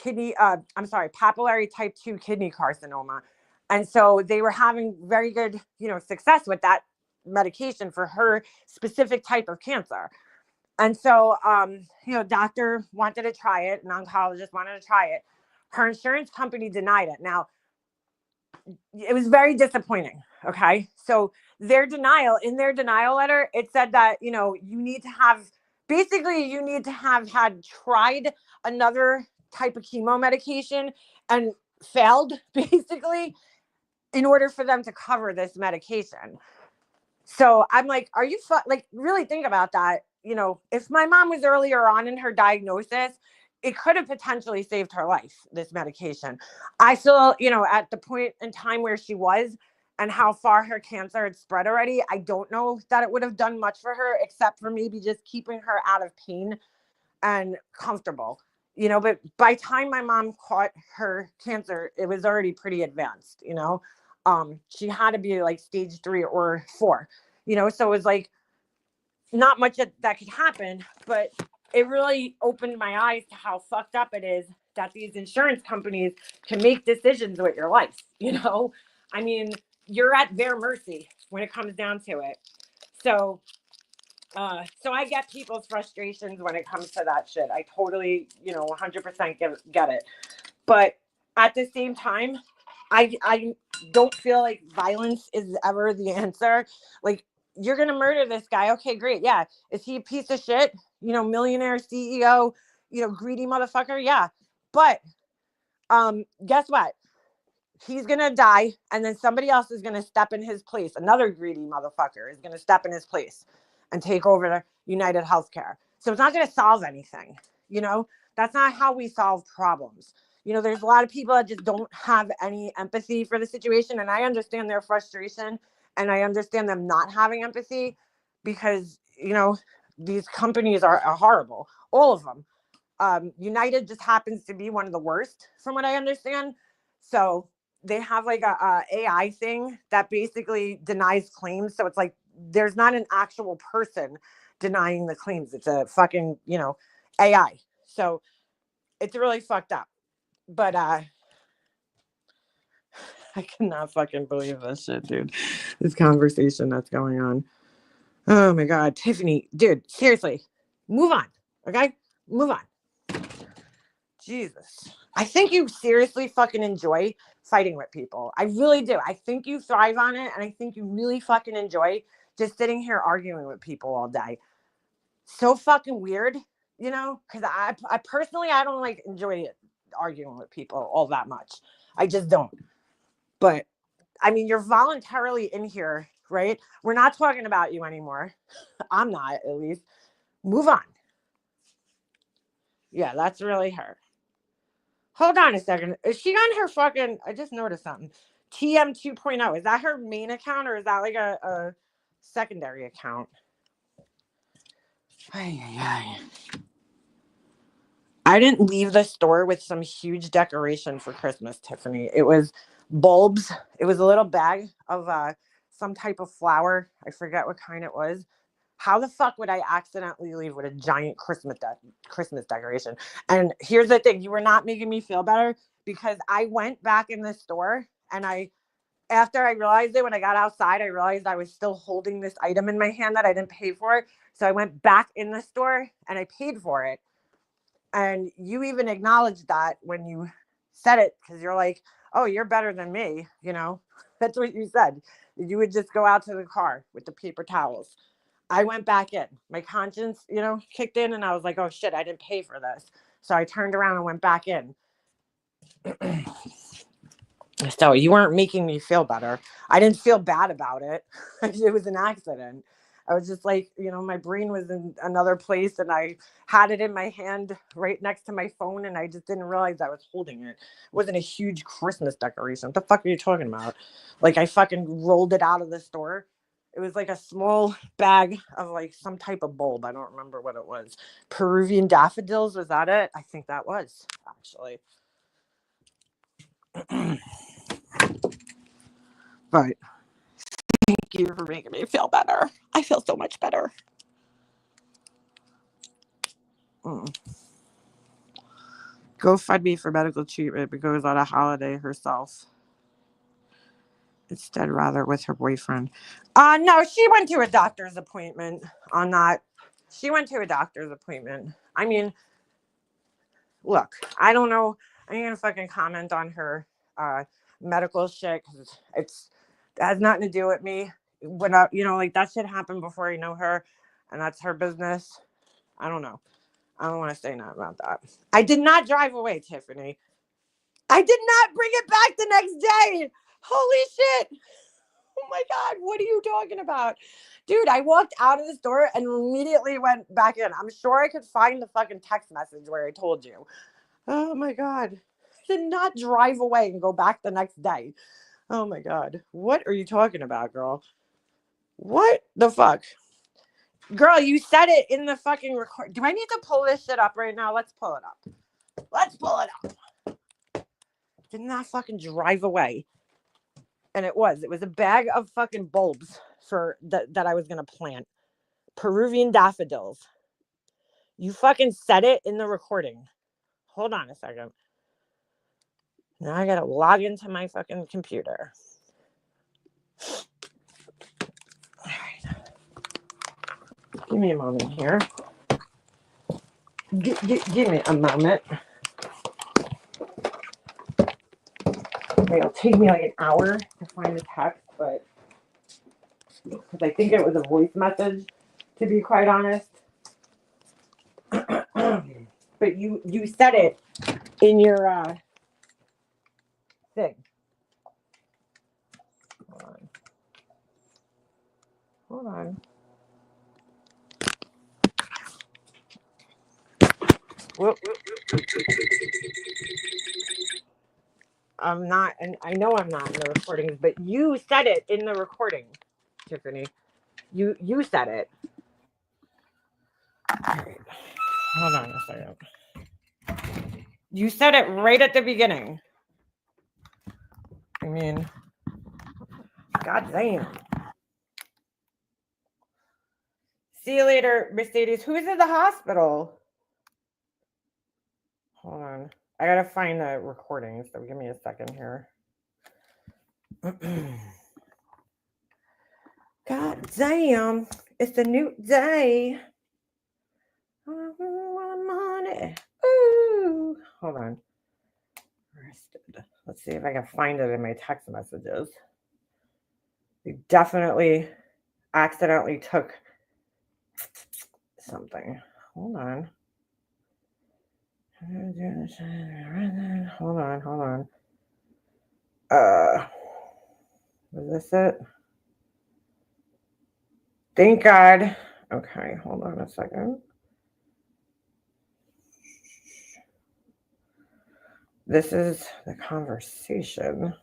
A: papillary type 2 kidney carcinoma. And so they were having very good, success with that medication for her specific type of cancer. And so, doctor wanted to try it, an oncologist wanted to try it. Her insurance company denied it. Now, it was very disappointing. Okay. So in their denial letter, it said that, you need to have had tried another type of chemo medication and failed, basically, in order for them to cover this medication. So I'm like, are you like, really think about that? If my mom was earlier on in her diagnosis, it could have potentially saved her life, this medication. I still, at the point in time where she was and how far her cancer had spread already, I don't know that it would have done much for her, except for maybe just keeping her out of pain and comfortable. But by the time my mom caught her cancer, it was already pretty advanced. She had to be like stage 3 or 4, so it was like not much that could happen, but it really opened my eyes to how fucked up it is that these insurance companies can make decisions with your life. I mean, you're at their mercy when it comes down to it. So I get people's frustrations when it comes to that shit. I totally, 100% get it. But at the same time, I don't feel like violence is ever the answer. Like, you're going to murder this guy. Okay, great. Yeah. Is he a piece of shit? You know, millionaire CEO, you know, greedy motherfucker. Yeah. But guess what? He's going to die. And then somebody else is going to step in his place. Another greedy motherfucker is going to step in his place and take over United Healthcare. So it's not going to solve anything. You know, that's not how we solve problems. You know, there's a lot of people that just don't have any empathy for the situation. And I understand their frustration and I understand them not having empathy because, you know, these companies are horrible. All of them. United just happens to be one of the worst from what I understand. So they have like a AI thing that basically denies claims. So it's like there's not an actual person denying the claims. It's a fucking, you know, AI. So it's really fucked up. But I cannot fucking believe this shit, dude. This conversation that's going on. Oh my God, Tiffany, dude, seriously, move on. Okay, move on. Jesus. I think you seriously fucking enjoy fighting with people. I really do. I think you thrive on it. And I think you really fucking enjoy just sitting here arguing with people all day. So fucking weird, you know, because I personally, I don't like enjoy arguing with people all that much. I just don't. But I mean, you're voluntarily in here, right? We're not talking about you anymore. I'm not, at least. Move on. Yeah, that's really her. Hold on a second. Is she on her fucking... I just noticed something. TM 2.0. Is that her main account or is that like a secondary account? I didn't leave the store with some huge decoration for Christmas, Tiffany. It was bulbs. It was a little bag of some type of flower. I forget what kind it was. How the fuck would I accidentally leave with a giant Christmas decoration? And here's the thing. You were not making me feel better because I went back in the store and after I realized it, when I got outside, I realized I was still holding this item in my hand that I didn't pay for. So I went back in the store and I paid for it. And you even acknowledged that when you said it, because you're like, oh, you're better than me. You know, that's what you said. You would just go out to the car with the paper towels. I went back in. My conscience, you know, kicked in and I was like, oh shit, I didn't pay for this. So I turned around and went back in. So you weren't making me feel better. I didn't feel bad about it. It was an accident. I was just like, you know, my brain was in another place and I had it in my hand right next to my phone and I just didn't realize I was holding it. It wasn't a huge Christmas decoration. What the fuck are you talking about? Like I fucking rolled it out of the store. It was like a small bag of like some type of bulb. I don't remember what it was. Peruvian daffodils, was that it? I think that was, actually. But thank you for making me feel better. I feel so much better. Go fund me for medical treatment because on a holiday herself. Instead, rather with her boyfriend. No, she went to a doctor's appointment on that. She went to a doctor's appointment. I mean, look, I don't know. I ain't gonna fucking comment on her medical shit because it has nothing to do with me. When you know, like that shit happened before you know her, and that's her business. I don't know. I don't want to say nothing about that. I did not drive away, Tiffany. I did not bring it back the next day. Holy shit. Oh my God. What are you talking about? Dude, I walked out of the store and immediately went back in. I'm sure I could find the fucking text message where I told you. Oh my God. I did not drive away and go back the next day. Oh my God. What are you talking about, girl? What the fuck? Girl, you said it in the fucking record. Do I need to pull this shit up right now? Let's pull it up. Let's pull it up. Did not fucking drive away. And it was a bag of fucking bulbs for that I was going to plant. Peruvian daffodils. You fucking said it in the recording. Hold on a second. Now I got to log into my fucking computer. All right. Give me a moment here. Give me a moment. It'll take me like an hour to find the text, but because I think it was a voice message, to be quite honest. But you said it in your thing. Hold on. Whoop. I'm not, and I know I'm not in the recordings, but you said it in the recording, Tiffany. You said it. All right. Hold on a second. You said it right at the beginning. I mean, god damn. See you later, Mercedes. Who's at the hospital? Hold on. I gotta find the recording, so give me a second here. God damn. It's a new day. Money. Ooh. Hold on. Arrested. Let's see if I can find it in my text messages. They definitely accidentally took something. Hold on. Hold on. Was this it? Thank God. Okay, hold on a second. This is the conversation.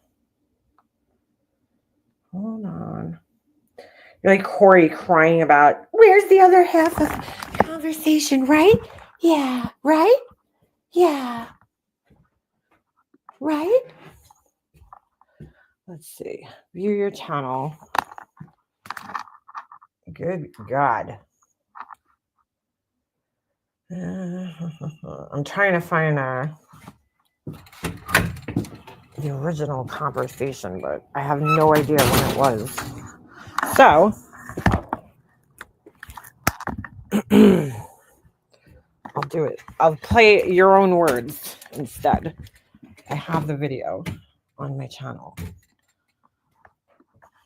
A: Hold on. You're like Corey crying about, where's the other half of the conversation, right? Yeah, right? Yeah. Right? Let's see. View your channel. Good God. I'm trying to find the original conversation, but I have no idea when it was. So, I'll do it. I'll play your own words instead. I have the video on my channel.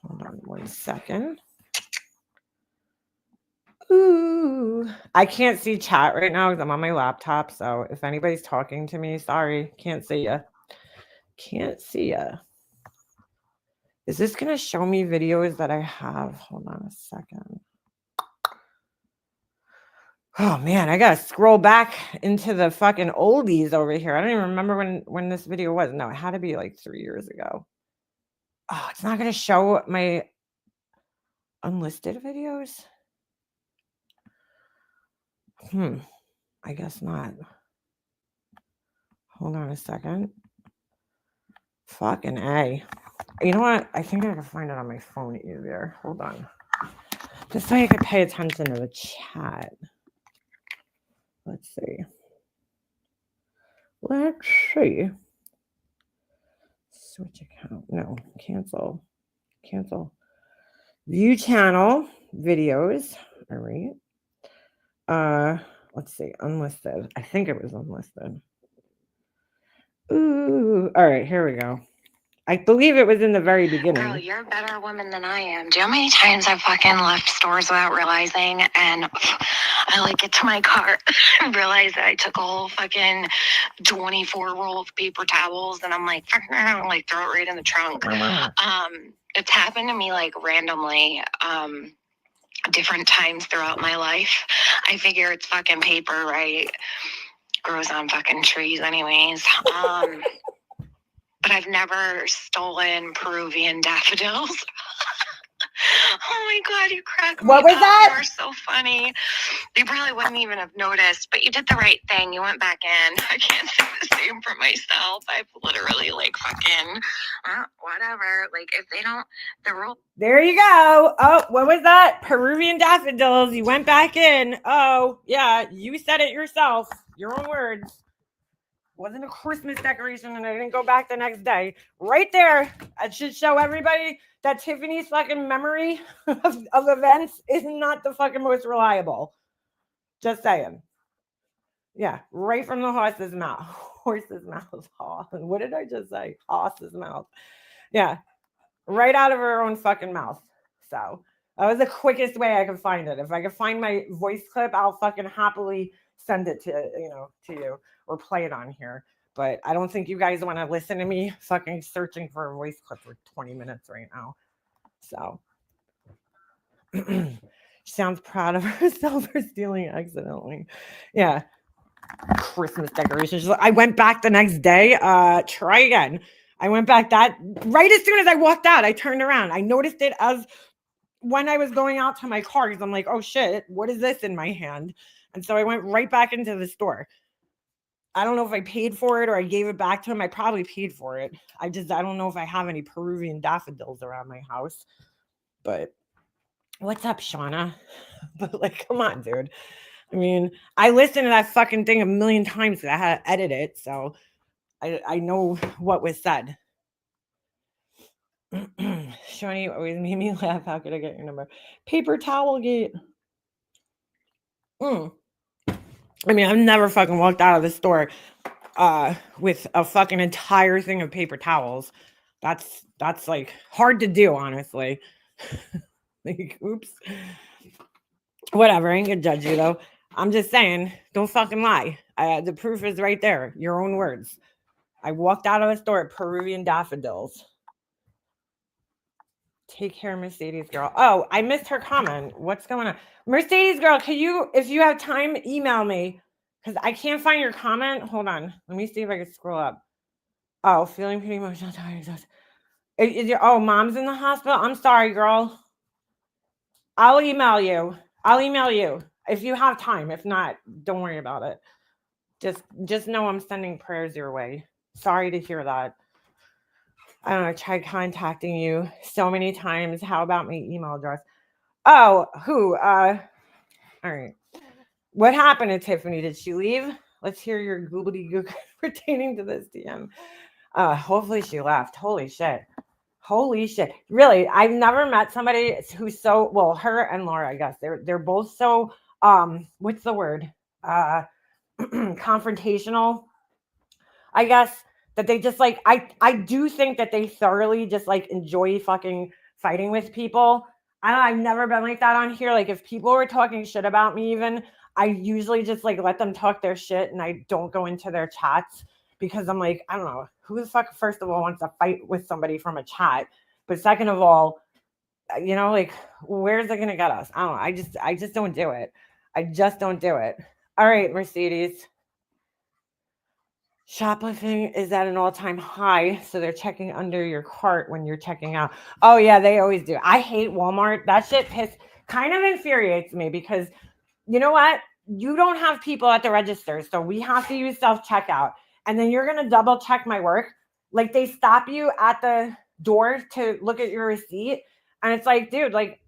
A: Hold on 1 second. Ooh, I can't see chat right now because I'm on my laptop. So if anybody's talking to me, sorry, can't see ya. Can't see ya. Is this going to show me videos that I have? Hold on a second. Oh man, I gotta scroll back into the fucking oldies over here. I don't even remember when this video was. No, it had to be like 3 years ago. Oh, it's not gonna show my unlisted videos. I guess not. Hold on a second. Fucking A. You know what? I think I can find it on my phone easier. Hold on. Just so I could pay attention to the chat. Let's see. Let's see. Switch account. No, cancel. Cancel. View channel videos. All right. Let's see. Unlisted. I think it was unlisted. Ooh. All right, here we go. I believe it was in the very beginning.
B: Girl, you're a better woman than I am. Do you know how many times I've fucking left stores without realizing, and I like get to my car and realize that I took a whole fucking 24 roll of paper towels, and I'm like throw it right in the trunk. It's happened to me like randomly, different times throughout my life. I figure it's fucking paper, right? Grows on fucking trees anyways. But I've never stolen Peruvian daffodils. Oh my God, you crack me up.
A: What was that?
B: You are so funny. They probably wouldn't even have noticed, but you did the right thing. You went back in. I can't say the same for myself. I've literally like fucking, whatever. Like if they don't, the rule.
A: There you go. Oh, what was that? Peruvian daffodils. You went back in. Oh, yeah. You said it yourself. Your own words. Wasn't a Christmas decoration and I didn't go back the next day. Right there. It should show everybody that Tiffany's fucking memory of events is not the fucking most reliable. Just saying. Yeah, right from the horse's mouth. Horse's mouth. What did I just say? Horse's mouth. Yeah, right out of her own fucking mouth. So, That was the quickest way I could find it. If I could find my voice clip, I'll fucking happily send it to you or play it on here. But I don't think you guys want to listen to me fucking searching for a voice clip for 20 minutes right now. So she sounds proud of herself for stealing accidentally. Yeah. Christmas decorations. I went back the next day. Try again. I went back that right as soon as I walked out, I turned around. I noticed it as when I was going out to my car because I'm like, oh shit, what is this in my hand? And so I went right back into the store. I don't know if I paid for it or I gave it back to him. I probably paid for it. I don't know if I have any Peruvian daffodils around my house. But what's up, Shauna? But like, come on, dude. I mean, I listened to that fucking thing a million times because I had to edit it. So I know what was said. Shawnee always made me laugh. How could I get your number? Paper towel gate. I mean, I've never fucking walked out of the store with a fucking entire thing of paper towels. That's like hard to do, honestly. Like, oops. Whatever, I ain't gonna judge you though. I'm just saying, don't fucking lie. The proof is right there. Your own words. I walked out of the store at Peruvian daffodils. Take care, Mercedes girl. Oh, I missed her comment. What's going on? Mercedes girl, can you, if you have time, email me? Because I can't find your comment. Hold on. Let me see if I can scroll up. Oh, feeling pretty emotional, tired. Oh, mom's in the hospital? I'm sorry, girl. I'll email you. If you have time. If not, don't worry about it. Just know I'm sending prayers your way. Sorry to hear that. I don't know. I tried contacting you so many times. How about my email address? Oh, who? All right. What happened to Tiffany? Did she leave? Let's hear your goobly-gook pertaining to this DM. Hopefully she left. Holy shit. Really, I've never met somebody who's so, well, her and Laura, I guess. They're both so what's the word? Confrontational. I guess that they just like I do think that they thoroughly just like enjoy fucking fighting with people. I've never been like that on here. Like if people were talking shit about me even, I usually just like let them talk their shit and I don't go into their chats because I'm like, I don't know, who the fuck first of all wants to fight with somebody from a chat? But second of all, like where's it gonna get us? I don't know. I just don't do it. I just don't do it. All right, Mercedes. Shoplifting is at an all-time high, so they're checking under your cart when you're checking out. Oh yeah, they always do. I hate Walmart. That shit kind of infuriates me because you know what? You don't have people at the register, so we have to use self-checkout. And then you're gonna double check my work. Like they stop you at the door to look at your receipt, and it's like, dude, like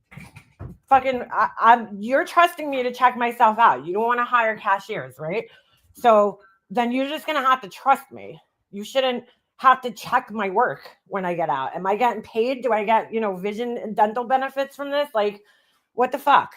A: fucking you're trusting me to check myself out. You don't want to hire cashiers, right? So then you're just going to have to trust me. You shouldn't have to check my work when I get out. Am I getting paid? Do I get, vision and dental benefits from this? Like, what the fuck?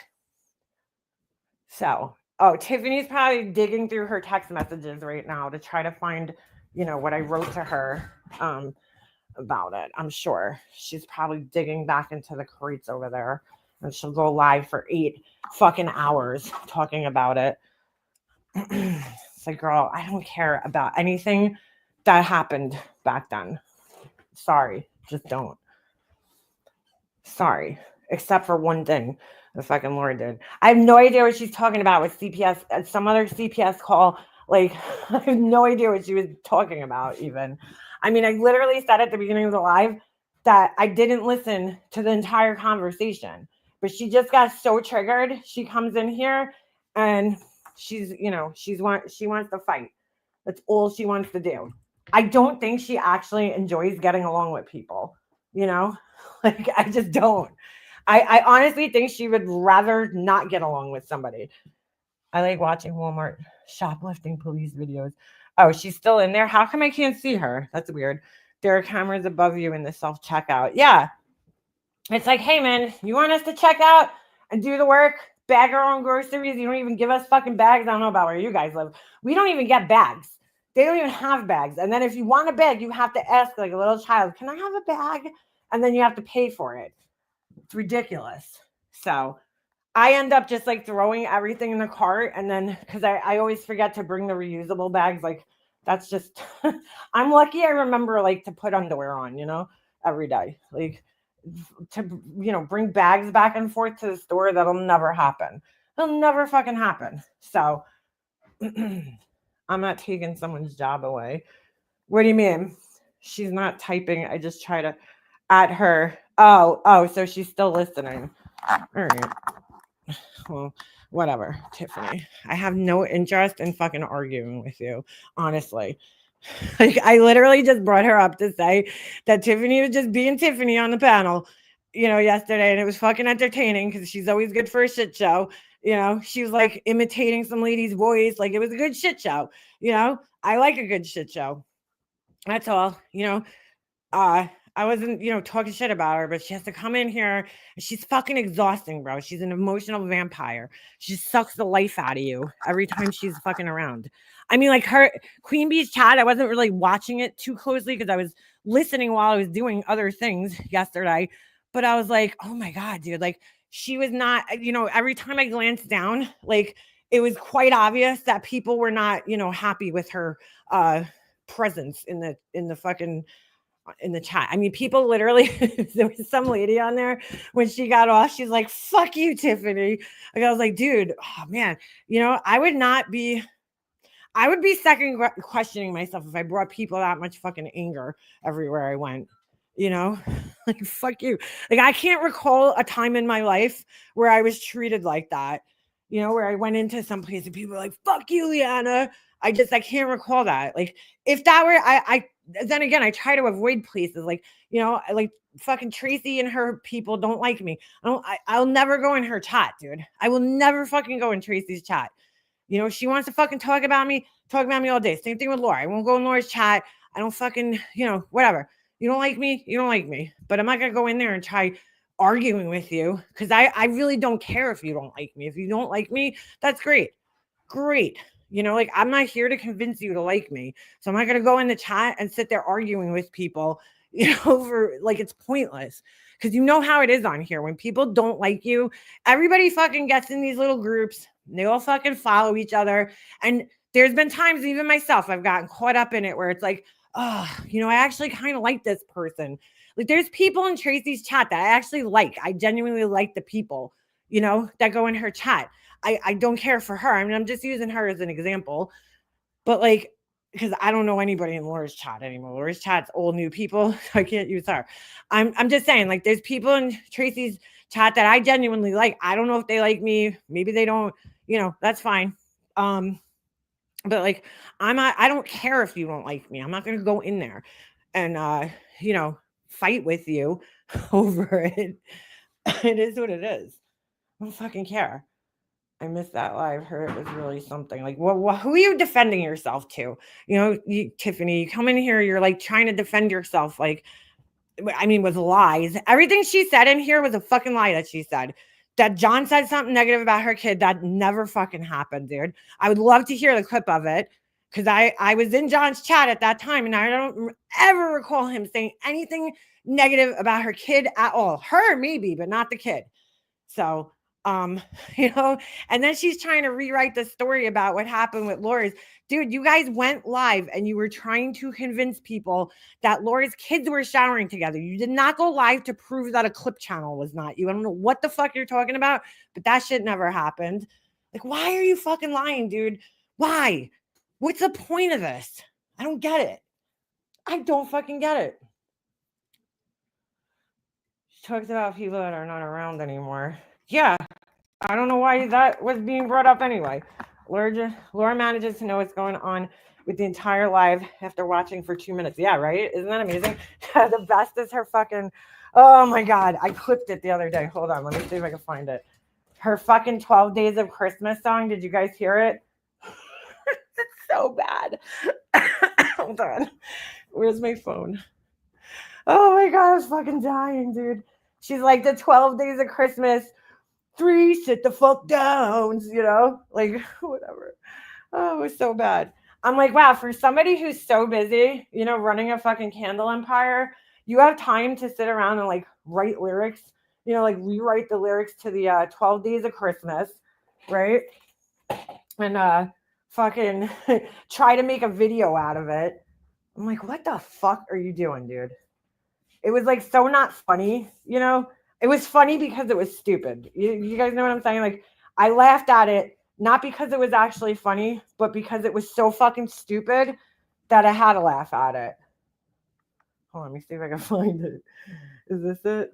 A: So, Tiffany's probably digging through her text messages right now to try to find, what I wrote to her about it. I'm sure she's probably digging back into the crates over there and she'll go live for 8 fucking hours talking about it. It's like, girl, I don't care about anything that happened back then. Sorry, just don't. Sorry, except for one thing the fucking Laura did. I have no idea what she's talking about with CPS, some other CPS call. Like, I have no idea what she was talking about even. I mean, I literally said at the beginning of the live that I didn't listen to the entire conversation, but she just got so triggered. She comes in here and she wants to fight. That's all she wants to do. I don't think she actually enjoys getting along with people, like I just don't. I honestly think she would rather not get along with somebody. I like watching Walmart shoplifting police videos. Oh, she's still in there. How come I can't see her? That's weird. There are cameras above you in the self-checkout. Yeah. It's like, hey man, you want us to check out and do the work? Bag our own groceries. You don't even give us fucking bags. I don't know about where you guys live. We don't even get bags. They don't even have bags. And then if you want a bag, you have to ask like a little child, can I have a bag? And then you have to pay for it. It's ridiculous. So I end up just like throwing everything in the cart, and then because I always forget to bring the reusable bags, like that's just I'm lucky I remember like to put underwear on, every day. Like to bring bags back and forth to the store, that'll never happen. It'll never fucking happen. So I'm not taking someone's job away. What do you mean? She's not typing. I just try to at her. Oh, so she's still listening. All right. Well, whatever, Tiffany. I have no interest in fucking arguing with you, honestly. Like, I literally just brought her up to say that Tiffany was just being Tiffany on the panel, yesterday, and it was fucking entertaining because she's always good for a shit show. She was like imitating some lady's voice. Like, it was a good shit show. I like a good shit show. That's all. I wasn't, talking shit about her, but she has to come in here and she's fucking exhausting, bro. She's an emotional vampire. She sucks the life out of you every time she's fucking around. I mean, like her Queen Bee's chat, I wasn't really watching it too closely because I was listening while I was doing other things yesterday. But I was like, oh my God, dude. Like, she was not, every time I glanced down, like it was quite obvious that people were not, happy with her presence in the fucking in the chat. I mean, people literally, there was some lady on there when she got off, she's like, fuck you, Tiffany. Like, I was like, dude, oh man, I would be second questioning myself if I brought people that much fucking anger everywhere I went, like, fuck you. Like, I can't recall a time in my life where I was treated like that, where I went into some place and people were like, fuck you, Liana. I can't recall that. Like, if that were, then again, I try to avoid places like, like fucking Tracy and her people don't like me. I'll never go in her chat, dude. I will never fucking go in Tracy's chat. She wants to fucking talk about me all day. Same thing with Laura. I won't go in Laura's chat. I don't fucking, whatever. You don't like me, you don't like me. But I'm not going to go in there and try arguing with you because I really don't care if you don't like me. If you don't like me, that's great. Great. Like, I'm not here to convince you to like me. So I'm not going to go in the chat and sit there arguing with people, for like, it's pointless. Because you know how it is on here. When people don't like you, everybody fucking gets in these little groups. They all fucking follow each other. And there's been times, even myself, I've gotten caught up in it where it's like, oh, I actually kind of like this person. Like, there's people in Tracy's chat that I actually like. I genuinely like the people, that go in her chat. I don't care for her. I mean, I'm just using her as an example. But like, because I don't know anybody in Laura's chat anymore. Laura's chat's old new people, so I can't use her. I'm just saying, like, there's people in Tracy's chat that I genuinely like. I don't know if they like me. Maybe they don't, that's fine. But like, I don't care if you don't like me. I'm not going to go in there and, fight with you over it. It is what it is. I don't fucking care. I missed that live. Heard it was really something. Like, who are you defending yourself to? Tiffany, you come in here, you're like trying to defend yourself. Like, I mean, with lies. Everything she said in here was a fucking lie that she said. That John said something negative about her kid. That never fucking happened, dude. I would love to hear the clip of it because I was in John's chat at that time and I don't ever recall him saying anything negative about her kid at all. Her, maybe, but not the kid. So, and then she's trying to rewrite the story about what happened with Laura's. Dude, you guys went live and you were trying to convince people that Laura's kids were showering together. You did not go live to prove that a clip channel was not you. I don't know what the fuck you're talking about, but that shit never happened. Like, why are you fucking lying, dude? Why? What's the point of this? I don't get it. I don't fucking get it. She talks about people that are not around anymore. Yeah, I don't know why that was being brought up anyway. Laura manages to know what's going on with the entire live after watching for 2 minutes. Yeah, right? Isn't that amazing? The best is her fucking, oh my God. I clipped it the other day. Hold on. Let me see if I can find it. Her fucking 12 Days of Christmas song. Did you guys hear it? It's so bad. Hold on. Where's my phone? Oh my God. I was fucking dying, dude. She's like, the 12 Days of Christmas. 3 sit the fuck downs, like, whatever. Oh, it was so bad. I'm like, wow, for somebody who's so busy, running a fucking candle empire, you have time to sit around and like write lyrics, like rewrite the lyrics to the 12 Days of Christmas, right? And fucking try to make a video out of it. I'm like, what the fuck are you doing, dude? It was like so not funny, It was funny because it was stupid. You guys know what I'm saying? Like, I laughed at it, not because it was actually funny, but because it was so fucking stupid that I had to laugh at it. Hold on, let me see if I can find it. Is this it?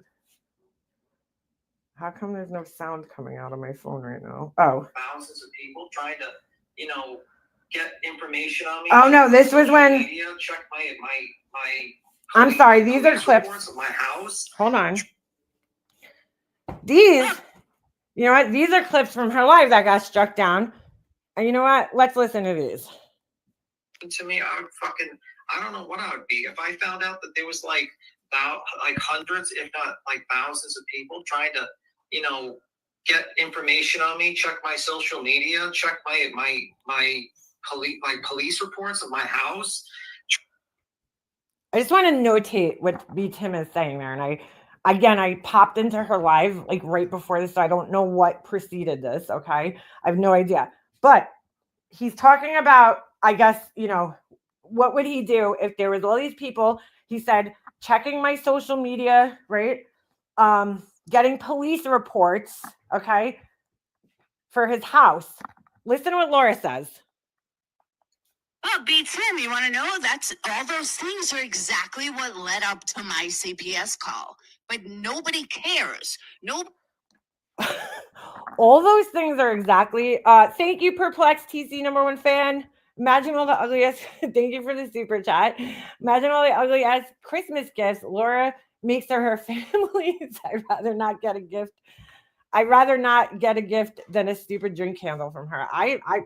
A: How come there's no sound coming out of my phone right now? Oh.
C: Thousands of people trying to, get information on me.
A: Oh no, this was when.
C: Media, check my
A: I'm sorry, these are clips.
C: Of my house.
A: Hold on. These, you know what? These are clips from her live that got struck down. And you know what? Let's listen to these.
C: To me, I don't know what I would be if I found out that there was like hundreds, if not like thousands of people trying to, get information on me, check my social media, check my police reports of my house.
A: I just want to notate what B. Tim is saying there. And I popped into her live like right before this, so I don't know what preceded this, okay? I have no idea. But he's talking about, I guess, what would he do if there was all these people, he said, checking my social media, right? Getting police reports, okay, for his house. Listen to what Laura says.
B: Oh, B. Tim, you want to know? That's all those things are exactly what led up to my CPS call. But nobody cares.
A: All those things are exactly. Thank you, Perplexed TC #1 fan. Imagine all the ugliest. Thank you for the super chat. Imagine all the ugliest Christmas gifts Laura makes her families. I'd rather not get a gift. I'd rather not get a gift than a stupid drink candle from her.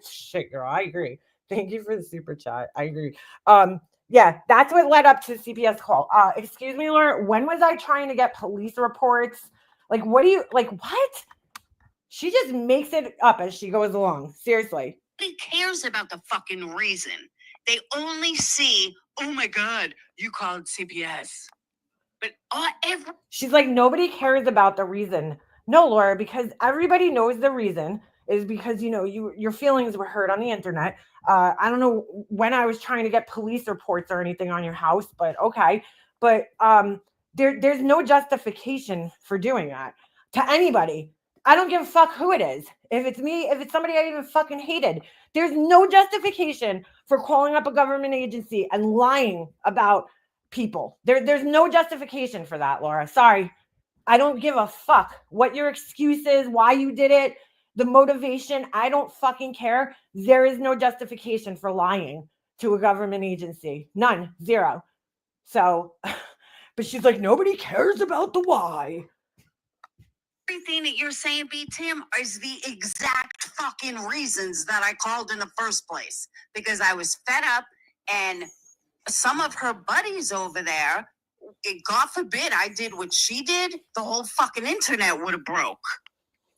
A: Shit, girl. I agree. Thank you for the super chat. I agree. Yeah, that's what led up to the CPS call. Excuse me, Laura. When was I trying to get police reports? Like, what? She just makes it up as she goes along. Seriously.
B: Nobody cares about the fucking reason. They only see, oh my God, you called CPS. But
A: she's like, nobody cares about the reason. No, Laura, because everybody knows the reason is because, your feelings were hurt on the internet. I don't know when I was trying to get police reports or anything on your house, but okay. But there's no justification for doing that to anybody. I don't give a fuck who it is. If it's me, if it's somebody I even fucking hated, there's no justification for calling up a government agency and lying about people. There's no justification for that, Laura. Sorry. I don't give a fuck what your excuse is, why you did it, the motivation. I don't fucking care. There is no justification for lying to a government agency. None. Zero. So, but she's like, nobody cares about the why.
B: Everything that you're saying, B. Tim, is the exact fucking reasons that I called in the first place. Because I was fed up, and some of her buddies over there, God forbid I did what she did, the whole fucking internet would have broke.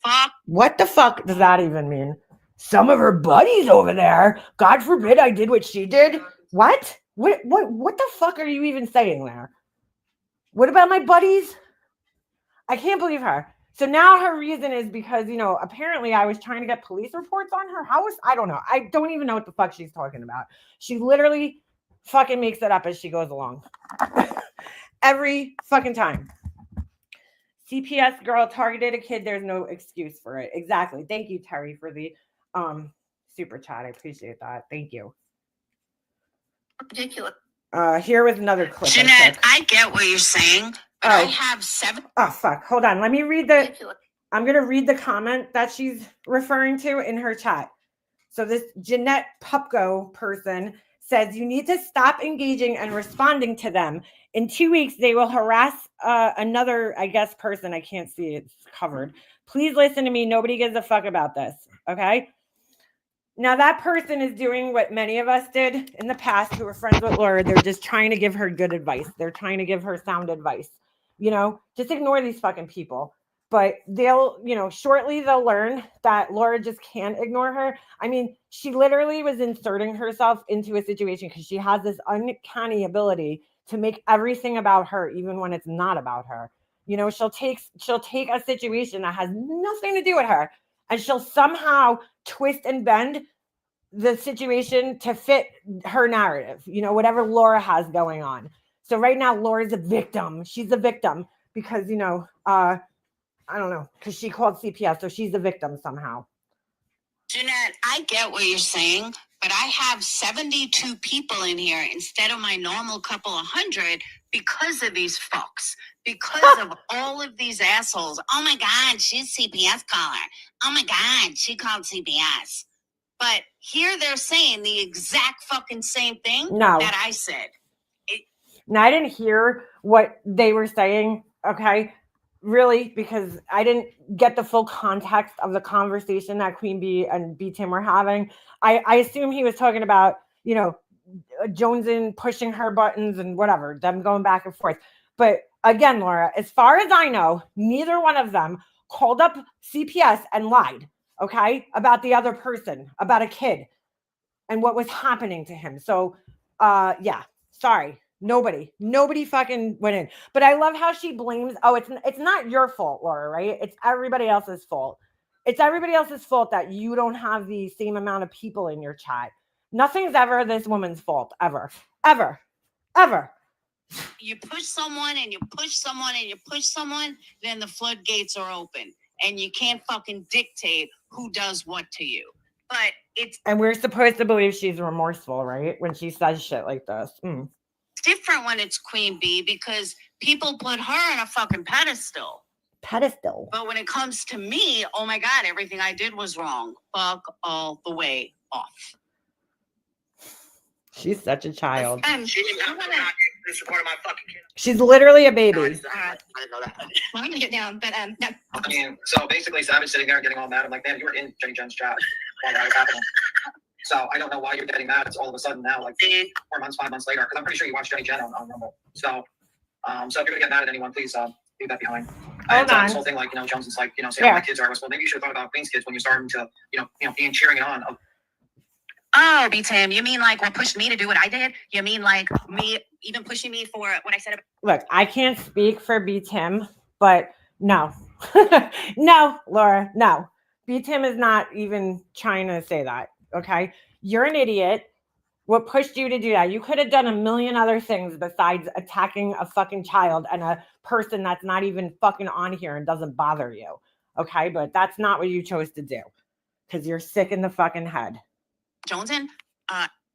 B: Fuck.
A: What the fuck does that even mean? Some of her buddies over there, God forbid I did what she did? What? What the fuck are you even saying there? What about my buddies? I can't believe her. So now her reason is because, apparently I was trying to get police reports on her house. I don't know. I don't even know what the fuck she's talking about. She literally fucking makes it up as she goes along. Every fucking time. CPS girl targeted a kid. There's no excuse for it. Exactly. Thank you, Terry, for the super chat. I appreciate that. Thank you.
B: Ridiculous.
A: Here was another clip.
B: Jeanette, I get what you're saying. But I have 7.
A: Oh, fuck. Hold on. Let me read I'm going to read the comment that she's referring to in her chat. So this Jeanette Pupko person says, you need to stop engaging and responding to them. In 2 weeks, they will harass another, I guess, person. I can't see it. It's covered. Please listen to me. Nobody gives a fuck about this. Okay? Now, that person is doing what many of us did in the past who were friends with Laura. They're just trying to give her good advice. They're trying to give her sound advice. Just ignore these fucking people. But they'll, shortly they'll learn that Laura just can't ignore her. I mean, she literally was inserting herself into a situation because she has this uncanny ability to make everything about her, even when it's not about her. You know, she'll take a situation that has nothing to do with her, and she'll somehow twist and bend the situation to fit her narrative, you know, whatever Laura has going on. So right now, Laura's a victim. She's a victim because, you know, I don't know, because she called CPS, so she's a victim somehow.
B: Jeanette, I get what you're saying, but I have 72 people in here instead of my normal couple of hundred because of these fucks, because of all of these assholes. Oh my God, she's CPS caller. Oh my God, she called CPS. But here they're saying the exact fucking same thing that I said.
A: Now, I didn't hear what they were saying, okay? Really, because I didn't get the full context of the conversation that Queen Bee and B Tim were having. I assume he was talking about, you know, Jonesin pushing her buttons and whatever, them going back and forth. But again, Laura, as far as I know, neither one of them called up CPS and lied, okay, about the other person, about a kid and what was happening to him. So, yeah, sorry. Nobody fucking went in. But I love how she blames, it's not your fault, Laura, right? It's everybody else's fault. It's everybody else's fault that you don't have the same amount of people in your chat. Nothing's ever this woman's fault, ever.
B: You push someone and you push someone and you push someone, then the floodgates are open. And you can't fucking dictate who does what to you. But
A: and we're supposed to believe she's remorseful, right? When she says shit like this.
B: Different when it's Queen Bee because people put her on a fucking pedestal.
A: But
B: when it comes to me, oh my God, everything I did was wrong. Fuck all the way off.
A: She's such a child.
C: She's
A: literally a baby.
C: I didn't know that.
B: Well, I'm gonna get down, but no.
C: I mean, so basically, Savage sitting there getting all mad. I'm like, man, you were in Jenny Jen's chat while that was happening. So I don't know why you're getting mad. It's all of a sudden now, like 4 months, 5 months later, because I'm pretty sure you watched Jenny Jen on Rumble. So, so if you're gonna get mad at anyone, please leave that behind.
A: Hold on.
C: This whole thing, like, you know, Jones is like, you know, saying my kids are. Well, maybe you should have thought about Queen's kids when you're starting to, you know, being cheering it on.
B: Oh, B-Tim, you mean like what pushed me to do what I did? You mean like me even pushing me for what I said about—
A: Look, I can't speak for B-Tim, but no. No, Laura, no. B-Tim is not even trying to say that, okay? You're an idiot. What pushed you to do that? You could have done a million other things besides attacking a fucking child and a person that's not even fucking on here and doesn't bother you, okay? But that's not what you chose to do because you're sick in the fucking head.
B: Jonesin,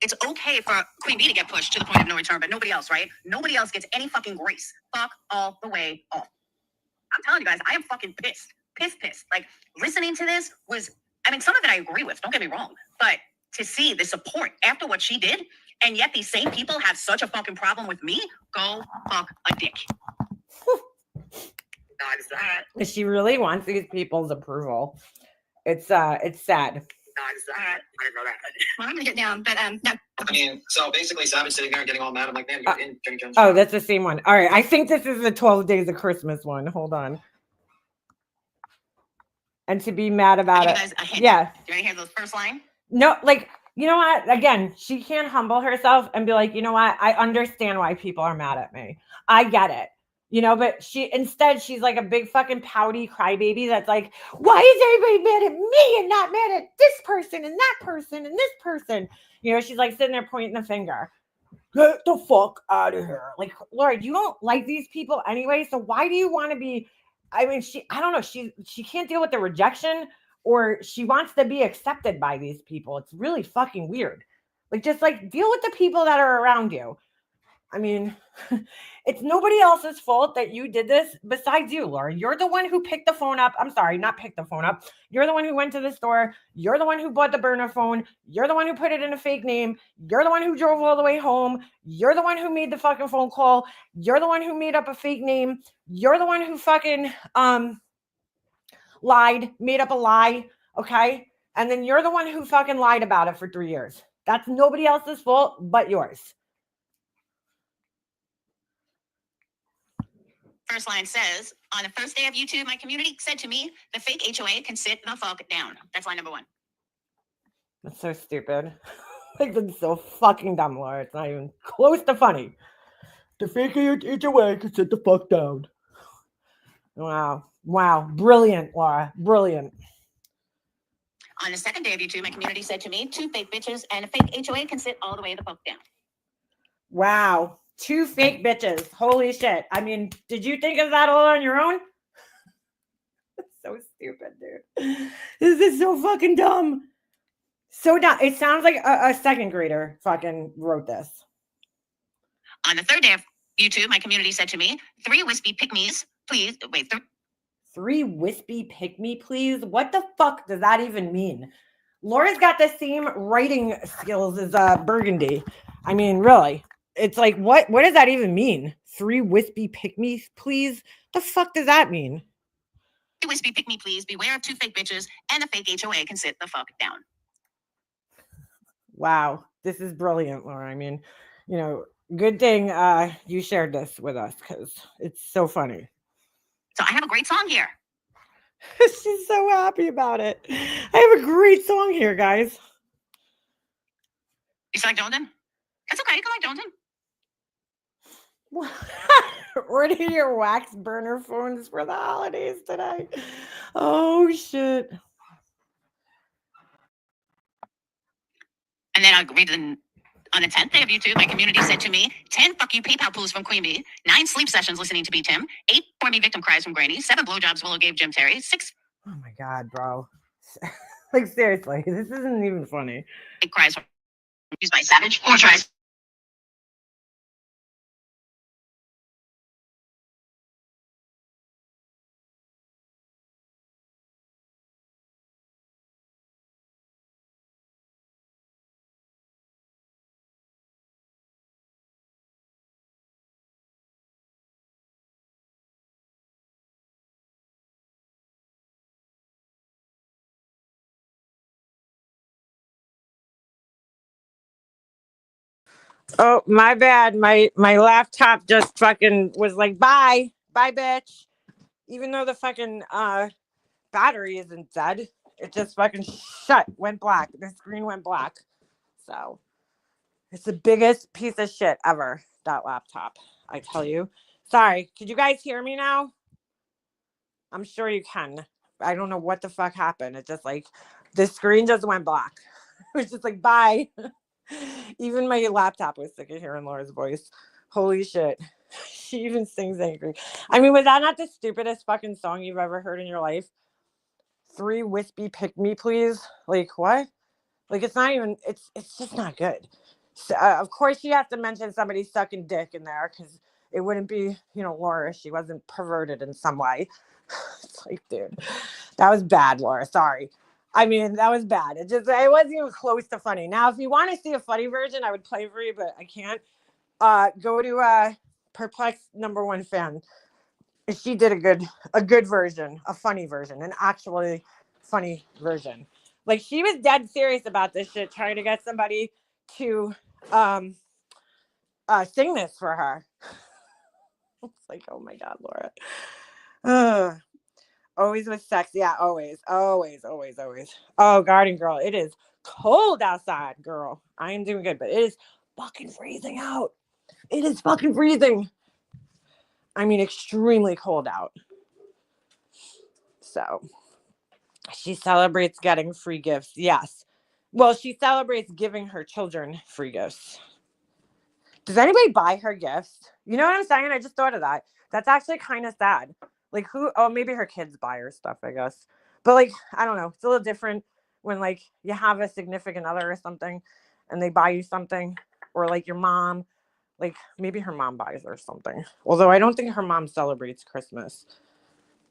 B: it's okay for Queen Bee to get pushed to the point of no return, but nobody else, right? Nobody else gets any fucking grace. Fuck all the way off. I'm telling you guys, I am fucking pissed. Pissed. Like, listening to this was, I mean, some of it I agree with, don't get me wrong, but to see the support after what she did, and yet these same people have such a fucking problem with me, go fuck a dick.
A: Because she really wants these people's approval. It's sad.
C: I didn't know that.
B: Well, I'm gonna get down, but no.
C: I mean, so basically, Savage sitting there getting all mad. I'm like, man, you're in Jenny Jen's.
A: Oh, that's the same one. All right, I think this is the 12 Days of Christmas one. Hold on. And to be mad about it. Yeah.
B: Do you want to hear those first line?
A: No, like, you know what? Again, she can't humble herself and be like, you know what? I understand why people are mad at me. I get it. You know, but she's like a big fucking pouty crybaby that's like, why is everybody mad at me and not mad at this person and that person and this person? You know, she's like sitting there pointing the finger. Get the fuck out of here. Like, Lord, you don't like these people anyway. So why do you want to be? I mean, I don't know. She can't deal with the rejection, or she wants to be accepted by these people. It's really fucking weird. Like, just like deal with the people that are around you. I mean, it's nobody else's fault that you did this besides you, Laura. You're the one who picked the phone up. I'm sorry, not picked the phone up. You're the one who went to the store. You're the one who bought the burner phone. You're the one who put it in a fake name. You're the one who drove all the way home. You're the one who made the fucking phone call. You're the one who made up a fake name. You're the one who fucking lied, made up a lie, okay? And then you're the one who fucking lied about it for 3 years. That's nobody else's fault but yours.
B: First line says, on the first day of YouTube, my community said to me, the fake HOA can sit the fuck down. That's line number 1.
A: That's so stupid. Like, that's so fucking dumb, Laura. It's not even close to funny. The fake HOA can sit the fuck down. Wow. Wow. Brilliant, Laura. Brilliant.
B: On the second day of YouTube, my community said to me, 2 fake bitches and a fake HOA can sit all the way the fuck down.
A: Wow. 2 fake bitches. Holy shit. I mean, did you think of that all on your own? So stupid, dude. This is so fucking dumb. So dumb. It sounds like a second grader fucking wrote this.
B: On the third day of YouTube, my community said to me, 3 wispy pick-me's, please. Wait,
A: 3 wispy pick me, please? What the fuck does that even mean? Laura's got the same writing skills as Burgundy. I mean, really. It's like, what does that even mean? 3 wispy pick me, please? The fuck does that mean?
B: wispy pick-me, please. Beware of 2 fake bitches and a fake HOA can sit the fuck down.
A: Wow. This is brilliant, Laura. I mean, you know, good thing you shared this with us because it's so funny.
B: So I have a great song here.
A: She's so happy about it. I have a great song here, guys.
B: You select Jonesden? That's okay. You can like Jonesden.
A: Order your wax burner phones for the holidays today. Oh, shit.
B: And then I'll read on the 10th day of YouTube, my community said to me, 10 fuck you PayPal pools from Queen Bee, 9 sleep sessions listening to B Tim, 8 for me victim cries from Granny, 7 blowjobs Willow gave Jim Terry, 6
A: Oh my God, bro. Like, seriously, this isn't even funny.
B: cries from used by Savage, 4 tries.
A: Oh, my bad. My laptop just fucking was like, bye, bitch. Even though the fucking battery isn't dead, it just fucking went black. The screen went black. So it's the biggest piece of shit ever, that laptop, I tell you. Sorry, could you guys hear me now? I'm sure you can. I don't know what the fuck happened. It just like the screen just went black. It was just like, bye. Even my laptop was sick of hearing Laura's voice. Holy shit. She even sings angry. I mean, was that not the stupidest fucking song you've ever heard in your life? 3 wispy pick me, please. Like, what? Like, it's not even, it's just not good. So, of course, you have to mention somebody sucking dick in there because it wouldn't be, Laura, if she wasn't perverted in some way. It's like, dude, that was bad, Laura. Sorry. I mean, that was bad. It wasn't even close to funny. Now, if you want to see a funny version, I would play for you, but I can't. Go to Perplex #1 fan. She did a good version, a funny version, an actually funny version. Like, she was dead serious about this shit, trying to get somebody to sing this for her. It's like, oh my God, Laura. Always with sex. Yeah, always. Oh, Garden Girl, it is cold outside, girl. I am doing good, but it is fucking freezing out. It is fucking freezing. I mean, extremely cold out. So she celebrates getting free gifts. Yes. Well, she celebrates giving her children free gifts. Does anybody buy her gifts? You know what I'm saying? I just thought of that. That's actually kind of sad. Like, who? Oh, maybe her kids buy her stuff, I guess. But like, I don't know. It's a little different when like you have a significant other or something and they buy you something, or like your mom, like maybe her mom buys her something. Although I don't think her mom celebrates Christmas.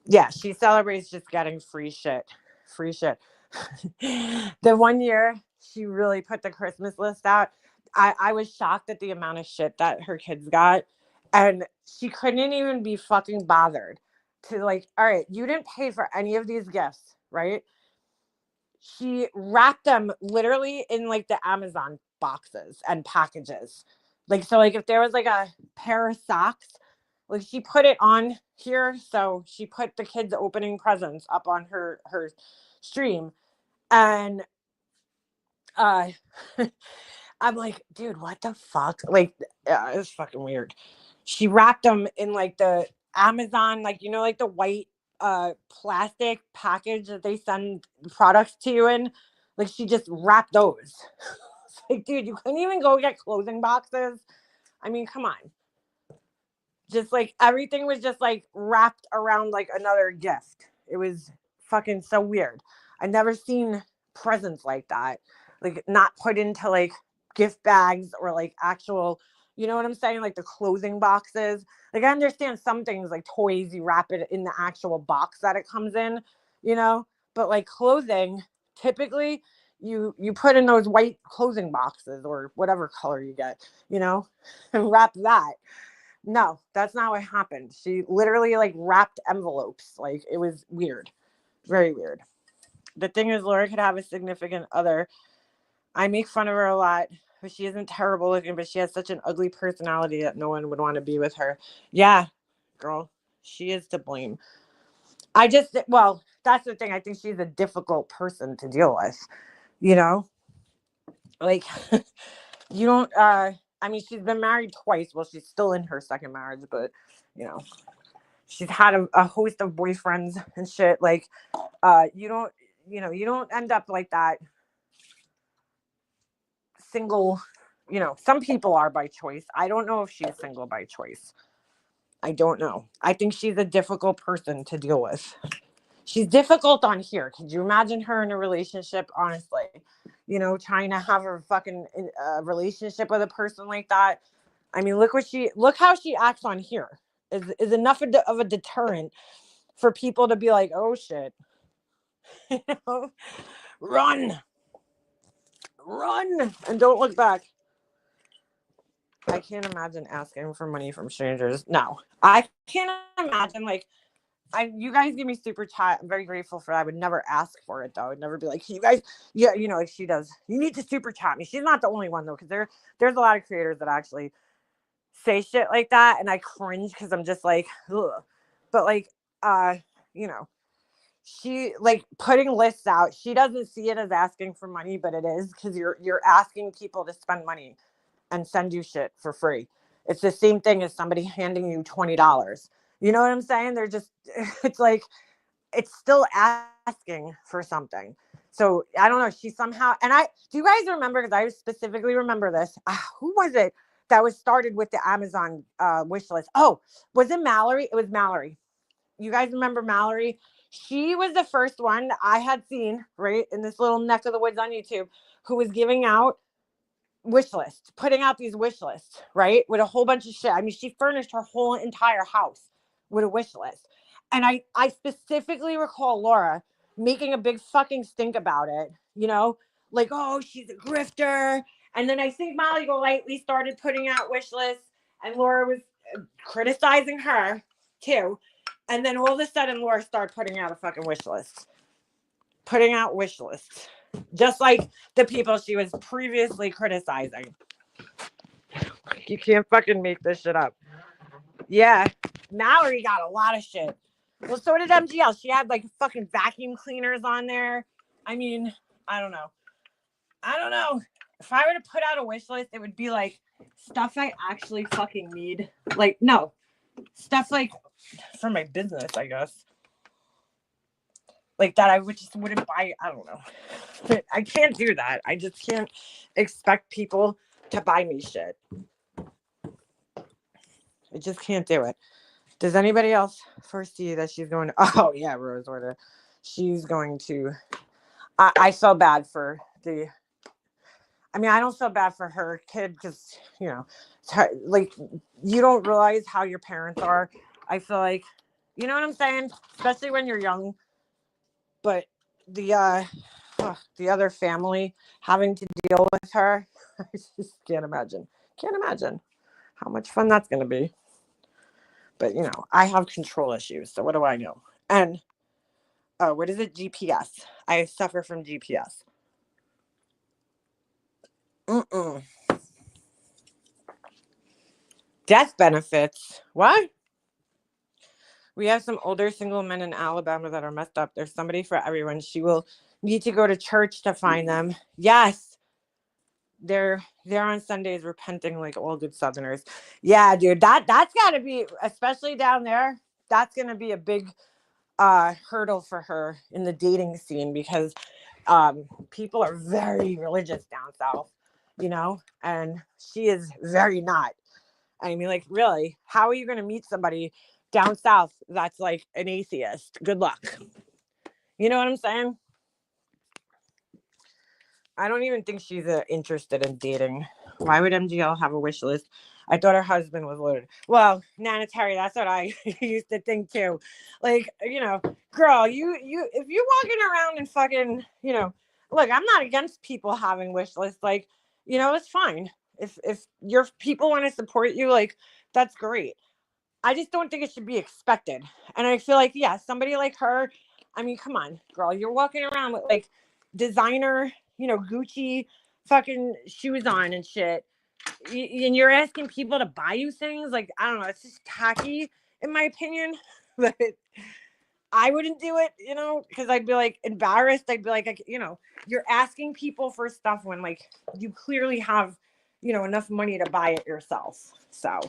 A: Yeah, she celebrates just getting free shit. The one year she really put the Christmas list out, I was shocked at the amount of shit that her kids got. And she couldn't even be fucking bothered to like, all right, you didn't pay for any of these gifts, right? She wrapped them literally in like the Amazon boxes and packages. Like, so like if there was like a pair of socks, like she put it on here. So she put the kids opening presents up on her stream. And I'm like, dude, what the fuck? Like, it's fucking weird. She wrapped them in like the Amazon, like, you know, like the white plastic package that they send products to you in. Like, she just wrapped those. It's like, dude, you couldn't even go get clothing boxes. I mean, come on. Just like everything was just like wrapped around like another gift. It was fucking so weird. I never seen presents like that. Like, not put into like gift bags or like actual, you know what I'm saying? Like the clothing boxes. Like, I understand some things like toys, you wrap it in the actual box that it comes in, you know, but like clothing, typically you put in those white clothing boxes or whatever color you get, you know, and wrap that. No, that's not what happened. She literally like wrapped envelopes. Like, it was weird. Very weird. The thing is, Laura could have a significant other. I make fun of her a lot, but she isn't terrible looking, but she has such an ugly personality that no one would want to be with her. Yeah, girl, she is to blame. Well, that's the thing. I think she's a difficult person to deal with, you know? Like, you don't, I mean, she's been married twice. Well, she's still in her second marriage, but, you know, she's had a host of boyfriends and shit. Like, you don't, you don't end up like that single, you know. Some people are by choice. I don't know if she's single by choice. I don't know. I think she's a difficult person to deal with. She's difficult on here. Could you imagine her in a relationship? Honestly, you know, trying to have a fucking relationship with a person like that. I mean, look how she acts on here. Is enough of a deterrent for people to be like, oh shit, you know, run, and don't look back. I can't imagine asking for money from strangers. No, I can't imagine like. You guys give me super chat. I'm very grateful for that. I would never ask for it though. I'd never be like, you guys, yeah, you know, like she does. You need to super chat me. She's not the only one though, because there's a lot of creators that actually say shit like that, and I cringe because I'm just like, ugh. But like, you know, she like putting lists out. She doesn't see it as asking for money, but it is, because you're asking people to spend money and send you shit for free. It's the same thing as somebody handing you $20. You know what I'm saying? They're just, it's like, it's still asking for something. So I don't know. She somehow, do you guys remember? Because I specifically remember this. Who was it that was started with the Amazon wish list? Oh, was it Mallory? It was Mallory. You guys remember Mallory? She was the first one I had seen, right, in this little neck of the woods on YouTube, who was giving out wish lists, putting out these wish lists, right, with a whole bunch of shit. I mean, she furnished her whole entire house with a wish list. And I specifically recall Laura making a big fucking stink about it, you know, like, oh, she's a grifter. And then I think Molly Golightly started putting out wish lists, and Laura was criticizing her too. And then all of a sudden, Laura started putting out a fucking wish list, putting out wish lists, just like the people she was previously criticizing. You can't fucking make this shit up. Yeah, Mallory got a lot of shit. Well, so did MGL. She had like fucking vacuum cleaners on there. I mean, I don't know. If I were to put out a wish list, it would be like stuff I actually fucking need. Like, no, stuff like for my business, I guess. Like that I just wouldn't buy. I don't know. But I can't do that. I just can't expect people to buy me shit. I just can't do it. Does anybody else foresee that she's going to, oh yeah, Rose Order. She's going to, I feel bad for I don't feel bad for her kid, because, you know, like, you don't realize how your parents are. I feel like, you know what I'm saying? Especially when you're young. But the other family having to deal with her, I just can't imagine. Can't imagine how much fun that's going to be. But, you know, I have control issues, so what do I know? And, what is it? GPS. I suffer from GPS. Death benefits. What? We have some older single men in Alabama that are messed up. There's somebody for everyone. She will need to go to church to find them. Yes. They're on Sundays repenting like all good Southerners. Yeah, dude. That's got to be, especially down there. that's going to be a big hurdle for her in the dating scene because people are very religious down south, you know, and she is very not. I mean, like, really, how are you going to meet somebody down south that's like an atheist? Good luck. You know what I'm saying? I don't even think she's interested in dating. Why would MGL have a wish list? I thought her husband was loaded. Well, Nana Terry, that's what I used to think too. Like, you know, girl, you if you're walking around and fucking, you know, look, I'm not against people having wish lists. Like, you know, it's fine. If your people want to support you, like, that's great. I just don't think it should be expected. And I feel like, yeah, somebody like her, I mean, come on, girl, you're walking around with like designer, you know, Gucci fucking shoes on and shit. And you're asking people to buy you things. Like, I don't know, it's just tacky, in my opinion. But I wouldn't do it, you know, because I'd be like embarrassed. I'd be like, you know, you're asking people for stuff when like you clearly have, you know, enough money to buy it yourself. So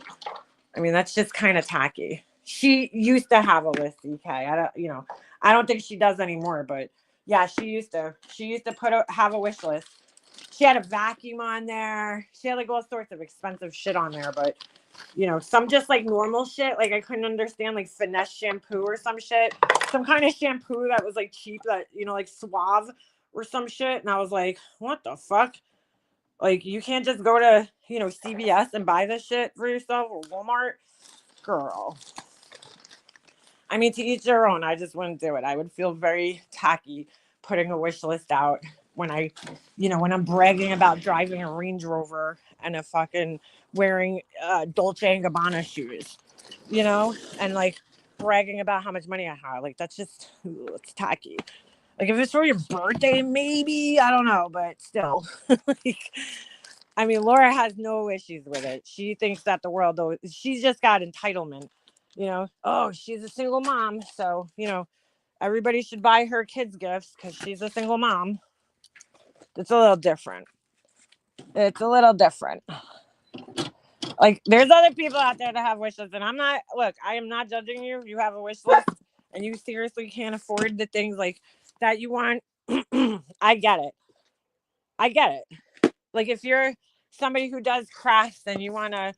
A: I mean, that's just kind of tacky. She used to have a list, EK. I don't think she does anymore, but yeah, she used to have a wish list. She had a vacuum on there. She had like all sorts of expensive shit on there, but you know, some just like normal shit. Like I couldn't understand like finesse shampoo or some shit. Some kind of shampoo that was like cheap that, you know, like Suave or some shit. And I was like, what the fuck? Like, you can't just go to, you know, CVS and buy this shit for yourself or Walmart. Girl. I mean, to each their own. I just wouldn't do it. I would feel very tacky putting a wish list out when when I'm bragging about driving a Range Rover and a fucking wearing Dolce & Gabbana shoes, you know, and like bragging about how much money I have. Like, that's just, it's tacky. Like, if it's for your birthday, maybe, I don't know, but still. Like, I mean, Laura has no issues with it. She thinks that the world, though, she's just got entitlement, you know. Oh, she's a single mom. So, you know, everybody should buy her kids gifts because she's a single mom. It's a little different. It's a little different. Like, there's other people out there that have wish lists, and I am not judging you. You have a wish list and you seriously can't afford the things like that you want. I get it. I get it. Like, if you're somebody who does crafts and you want to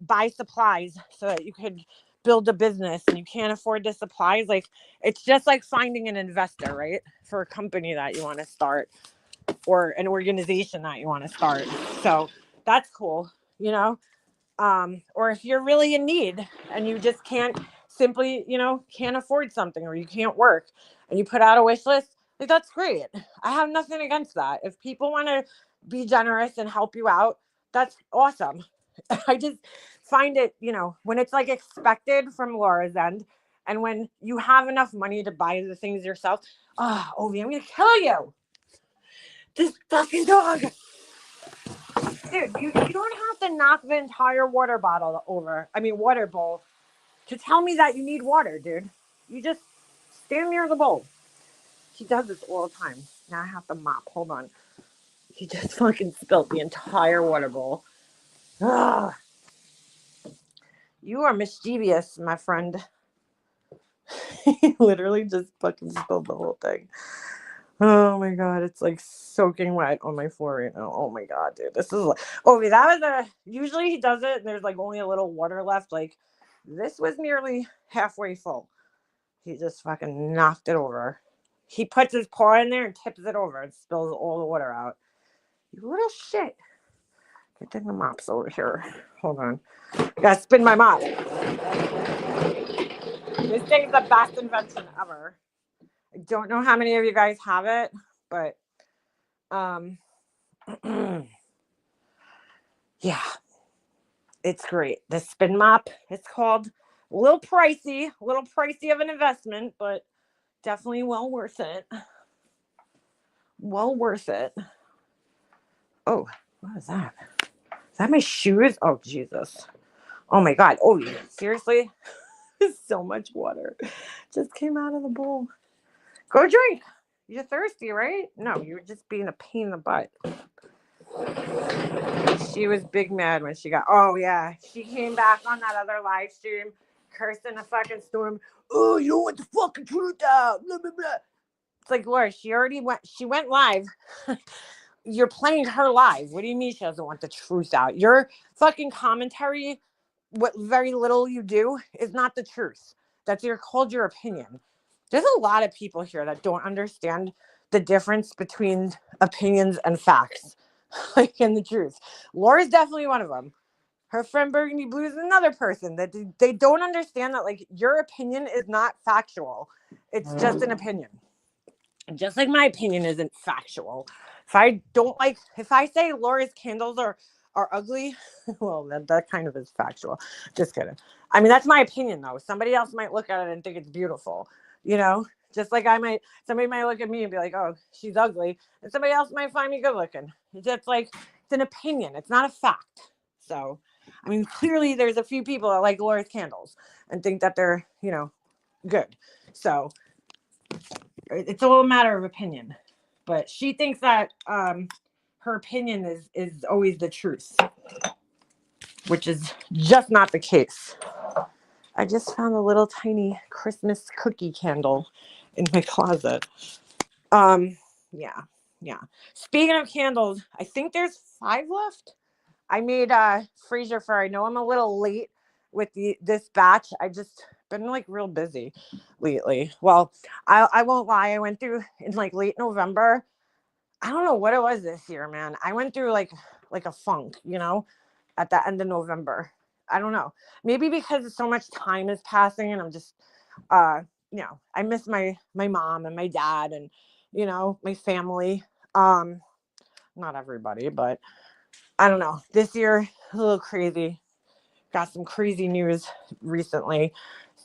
A: buy supplies so that you could build a business and you can't afford the supplies, like, it's just like finding an investor, right? For a company that you want to start or an organization that you want to start. So that's cool, you know. Or if you're really in need and you just can't can't afford something or you can't work and you put out a wish list, like, that's great. I have nothing against that. If people want to be generous and help you out, that's awesome. I just find it, you know, when it's like expected from Laura's end and when you have enough money to buy the things yourself. Ovi, I'm going to kill you. This fucking dog. Dude, you don't have to knock the entire water bowl to tell me that you need water, dude. You just stand near the bowl. He does this all the time. Now I have to mop. Hold on. He just fucking spilled the entire water bowl. Ugh. You are mischievous, my friend. He literally just fucking spilled the whole thing. Oh my god, it's like soaking wet on my floor right now. Oh my god, dude. This is like, usually he does it and there's like only a little water left. Like, this was nearly halfway full. He just fucking knocked it over. He puts his paw in there and tips it over and spills all the water out. You little shit. Getting the mops over here. Hold on. Gotta spin my mop. This thing's the best invention ever. I don't know how many of you guys have it, but yeah, it's great. The spin mop, it's called. A little pricey of an investment, but definitely well worth it. Well worth it. Oh, what is that? Is that my shoes? Oh, Jesus. Oh my God. Oh, seriously? So much water just came out of the bowl. Go drink. You're thirsty, right? No, you're just being a pain in the butt. She was big mad when she got, oh yeah, she came back on that other live stream cursing a fucking storm. Oh, you don't want the fucking truth out. Blah, blah, blah. It's like, Laura, she went live. You're playing her live. What do you mean she doesn't want the truth out? Your fucking commentary, what very little you do, is not the truth. That's called your opinion. There's a lot of people here that don't understand the difference between opinions and facts, like in the truth. Laura's definitely one of them. Her friend Burgundy Blue is another person that they don't understand that, like, your opinion is not factual. It's just an opinion. Just like my opinion isn't factual. If I say Laura's candles are ugly, well, that kind of is factual. Just kidding. I mean, that's my opinion, though. Somebody else might look at it and think it's beautiful, you know? Just like somebody might look at me and be like, oh, she's ugly. And somebody else might find me good looking. It's just like, it's an opinion. It's not a fact. So, I mean, clearly there's a few people that like Laura's candles and think that they're, good. So, it's all a matter of opinion. But she thinks that her opinion is always the truth, which is just not the case. I just found a little tiny Christmas cookie candle in my closet. Yeah. Speaking of candles, I think there's 5 left. I made Fraser Fir. I know I'm a little late with this batch. I just been like real busy lately. Well, I won't lie. I went through in like late November. I don't know what it was this year, man. I went through like a funk, at the end of November. I don't know. Maybe because so much time is passing and I'm just I miss my mom and my dad and my family. Not everybody, but I don't know. This year a little crazy. Got some crazy news recently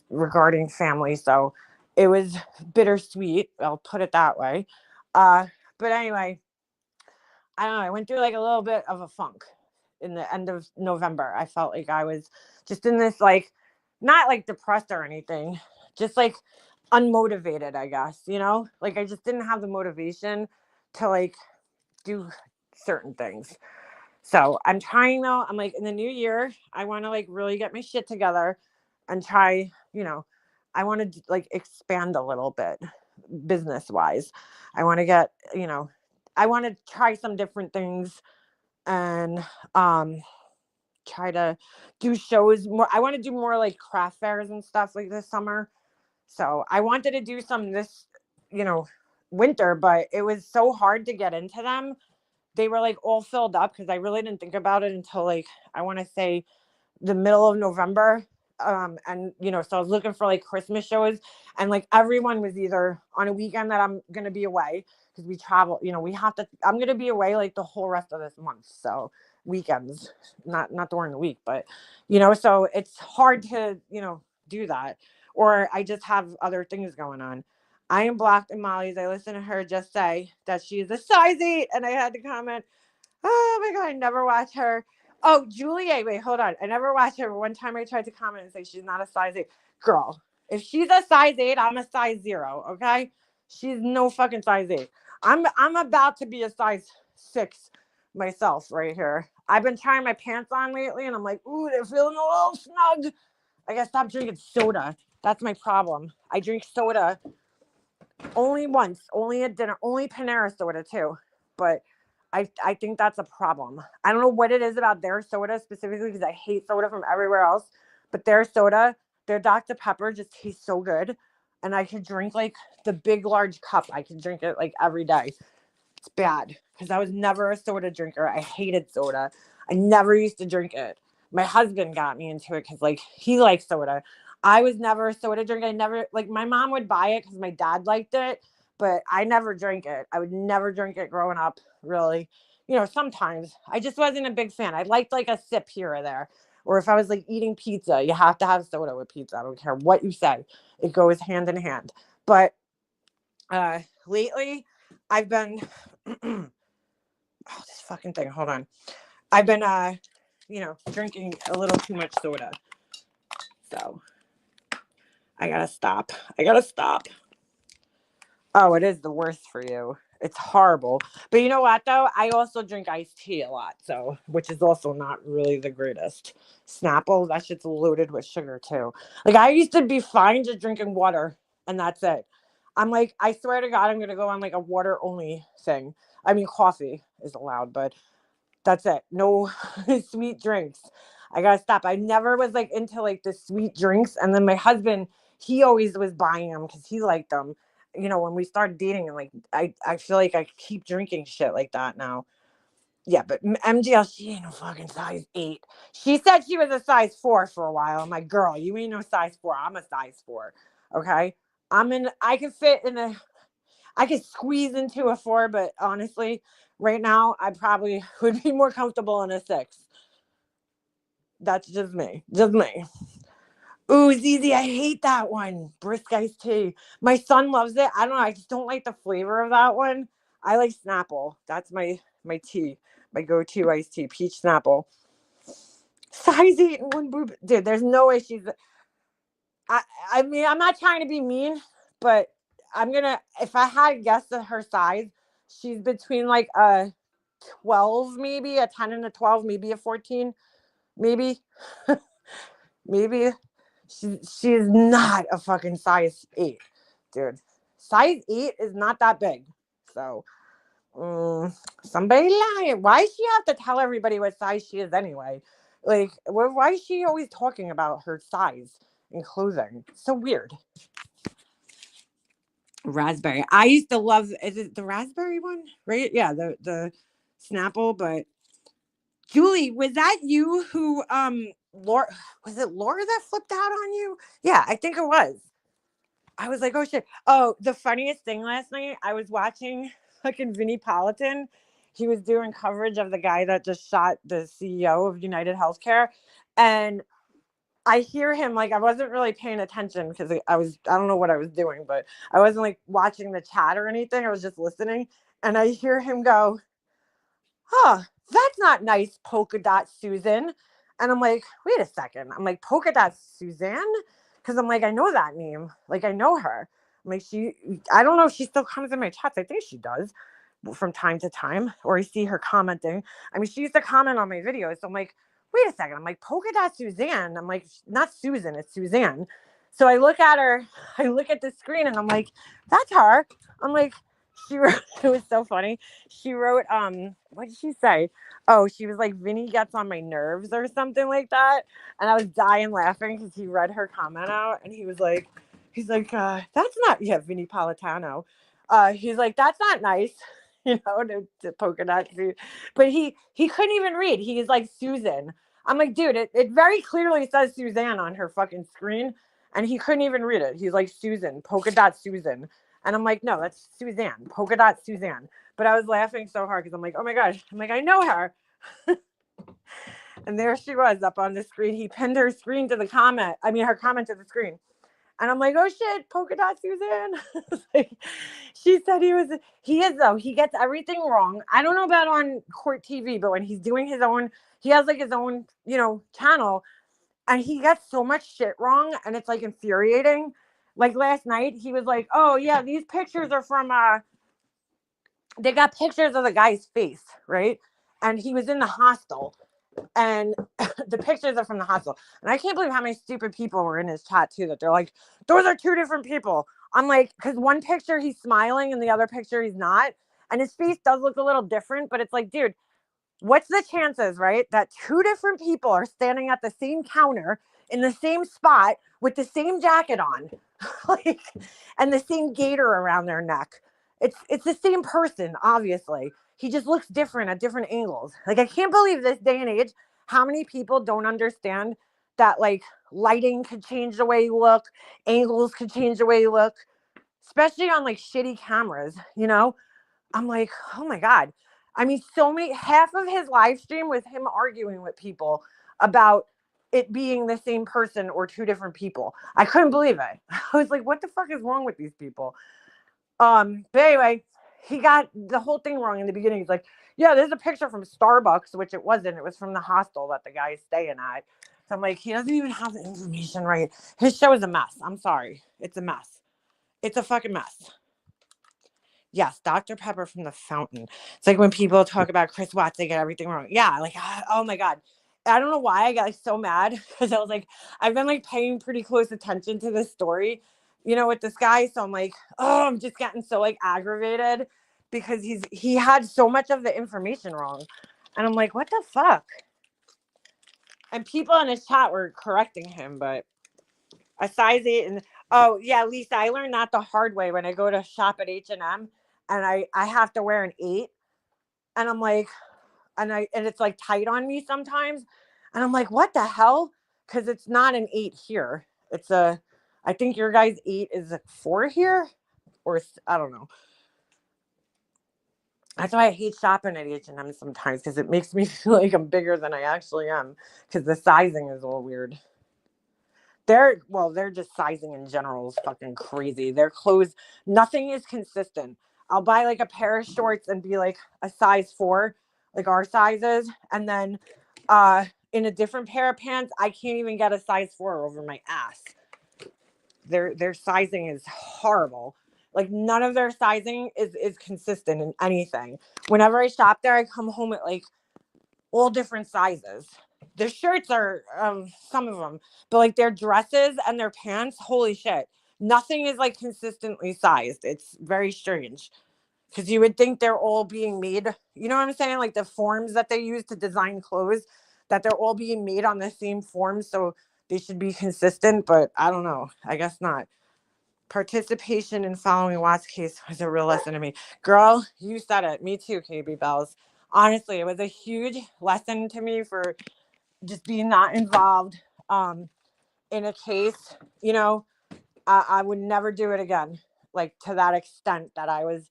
A: regarding family, so it was bittersweet. I'll put it that way. But anyway, I don't know. I went through like a little bit of a funk in the end of November. I felt like I was just in this like, not like depressed or anything, just like unmotivated, I guess, like I just didn't have the motivation to like do certain things. So I'm trying though. I'm like in the new year, I want to like really get my shit together and try, I want to like expand a little bit business wise. I want to get, I want to try some different things and try to do shows more. I want to do more like craft fairs and stuff like this summer. So I wanted to do some this, winter, but it was so hard to get into them. They were like all filled up because I really didn't think about it until like, I want to say the middle of November. And so I was looking for like Christmas shows and like everyone was either on a weekend that I'm going to be away because we travel, I'm going to be away like the whole rest of this month. So weekends, not during the week, but, so it's hard to, do that. Or I just have other things going on. I am blocked in Molly's. I listened to her just say that she's a size 8 and I had to comment, oh my God, I never watch her. Oh, Juliet, wait, hold on. I never watched her. One time I tried to comment and say she's not a size 8. Girl, if she's a size 8, I'm a size 0, okay? She's no fucking size 8. I'm about to be a size 6 myself right here. I've been trying my pants on lately and I'm like, ooh, they're feeling a little snug. I gotta stop drinking soda. That's my problem. I drink soda only once, only at dinner, only Panera soda too. But I think that's a problem. I don't know what it is about their soda specifically because I hate soda from everywhere else. But their soda, their Dr. Pepper just tastes so good. And I could drink like the big, large cup. I can drink it like every day. It's bad because I was never a soda drinker. I hated soda. I never used to drink it. My husband got me into it because like he likes soda. I was never a soda drinker. I never like my mom would buy it because my dad liked it, but I never drank it. I would never drink it growing up, really. Sometimes I just wasn't a big fan. I liked like a sip here or there. Or if I was like eating pizza, you have to have soda with pizza. I don't care what you say. It goes hand in hand. But lately I've been oh, this fucking thing. Hold on. I've been drinking a little too much soda. So I gotta stop. Oh, it is the worst for you. It's horrible. But you know what though? I also drink iced tea a lot, so which is also not really the greatest. Snapple, that shit's loaded with sugar too. Like I used to be fine just drinking water and that's it. I'm like, I swear to God, I'm gonna go on like a water only thing. I mean, coffee is allowed, but that's it. No sweet drinks. I gotta stop. I never was like into like the sweet drinks, and then my husband, he always was buying them because he liked them. You know, when we started dating, and like I feel like I keep drinking shit like that now. Yeah, but MGL, she ain't no fucking size 8. She said she was a size 4 for a while. I'm like, girl, you ain't no size 4. I'm a size 4. Okay, I can fit in a I could squeeze into a 4, but honestly, right now, I probably would be more comfortable in a 6. That's just me. Just me. Ooh, Zizi, I hate that one. Brisk iced tea. My son loves it. I don't know. I just don't like the flavor of that one. I like Snapple. That's my tea. My go-to iced tea. Peach Snapple. Size 8 and 1 boob. Dude, there's no way she's... I mean, I'm not trying to be mean, but I'm gonna, if I had to guess at her size, she's between like a 12, maybe a 10 and a 12, maybe a 14, maybe, maybe. She's not a fucking size 8, dude. Size 8 is not that big. So, somebody lying. Why does she have to tell everybody what size she is anyway? Like, why is she always talking about her size in clothing? So weird. Raspberry. I used to love, is it the raspberry one? Right? Yeah, the Snapple, but Julie, was that you who Laura, was it Laura that flipped out on you? Yeah, I think it was. I was like, oh shit. Oh, the funniest thing last night, I was watching fucking Vinnie Politan. He was doing coverage of the guy that just shot the CEO of United Healthcare. And I hear him, like, I wasn't really paying attention because I don't know what I was doing, but I wasn't like watching the chat or anything. I was just listening. And I hear him go, huh, that's not nice, polka dot Susan. And I'm like, wait a second. I'm like, polka dot Suzanne? Because I'm like, I know that name. Like, I know her. I'm like, I don't know if she still comes in my chats. I think she does from time to time, or I see her commenting. I mean, she used to comment on my videos. So I'm like, wait a second. I'm like, polka dot Suzanne. I'm like, not Susan, it's Suzanne. So I look at her, I look at the screen and I'm like, that's her. I'm like, she wrote, it was so funny. She wrote, what did she say? Oh, she was like, Vinny gets on my nerves or something like that. And I was dying laughing because he read her comment out and he's like, that's not, yeah, Vinny Politano. He's like, that's not nice, you know, to polka dot. But he couldn't even read. He's like, Susan. I'm like, dude, it very clearly says Suzanne on her fucking screen. And he couldn't even read it. He's like, Susan, polka dot Susan. And I'm like, no, that's Suzanne, polka dot Suzanne. But I was laughing so hard because I'm like, oh my gosh. I'm like, I know her. And there she was up on the screen. He pinned her screen to the comment. I mean, her comment to the screen. And I'm like, oh shit, polka dot Suzanne. Like, she said he is though. He gets everything wrong. I don't know about on court TV, but when he's doing his own, he has like his own, you know, channel. And he gets so much shit wrong. And it's like infuriating. Like last night, he was like, oh yeah, these pictures are from, they got pictures of the guy's face, right? And he was in the hostel. And the pictures are from the hostel. And I can't believe how many stupid people were in his chat too, that they're like, those are 2 different people. I'm like, because one picture he's smiling and the other picture he's not. And his face does look a little different, but it's like, dude, what's the chances, right? That 2 different people are standing at the same counter in the same spot with the same jacket on, like, and the same gaiter around their neck. It's the same person, obviously. He just looks different at different angles. Like, I can't believe this day and age, how many people don't understand that, like, lighting could change the way you look, angles could change the way you look, especially on, like, shitty cameras, you know? I'm like, oh my God. I mean, half of his live stream was him arguing with people about it being the same person or 2 different people. I couldn't believe it. I was like, what the fuck is wrong with these people? But anyway, he got the whole thing wrong in the beginning. He's like, yeah, there's a picture from Starbucks, which it wasn't. It was from the hostel that the guy is staying at. So I'm like, he doesn't even have the information right. His show is a mess. I'm sorry. It's a mess. It's a fucking mess. Yes, Dr. Pepper from the fountain. It's like when people talk about Chris Watts, they get everything wrong. Yeah, like, oh my God. I don't know why I got like so mad because I was like, I've been like paying pretty close attention to this story, with this guy. So I'm like, oh, I'm just getting so like aggravated because he had so much of the information wrong. And I'm like, what the fuck? And people in his chat were correcting him, but a size 8 and oh yeah, Lisa, I learned that the hard way when I go to shop at H&M and I have to wear an 8 and I'm like and it's like tight on me sometimes and I'm like, what the hell? Because it's not an 8 here. It's I think your guy's 8 is a 4 here or I don't know. That's why I hate shopping at H&M sometimes because it makes me feel like I'm bigger than I actually am because the sizing is all weird. They're just sizing in general is fucking crazy. Their clothes, nothing is consistent. I'll buy like a pair of shorts and be like a size 4, like our sizes, and then in a different pair of pants, I can't even get a size 4 over my ass. Their sizing is horrible. Like none of their sizing is consistent in anything. Whenever I shop there, I come home at like all different sizes. The shirts are some of them, but like their dresses and their pants, holy shit. Nothing is like consistently sized. It's very strange because you would think they're all being made, you know what I'm saying? Like the forms that they use to design clothes, that they're all being made on the same form. So they should be consistent, but I don't know. I guess not. Participation in following Watt's case was a real lesson to me. Girl, you said it. Me too, KB Bells. Honestly, it was a huge lesson to me for just being not involved in a case. I would never do it again, like to that extent that I was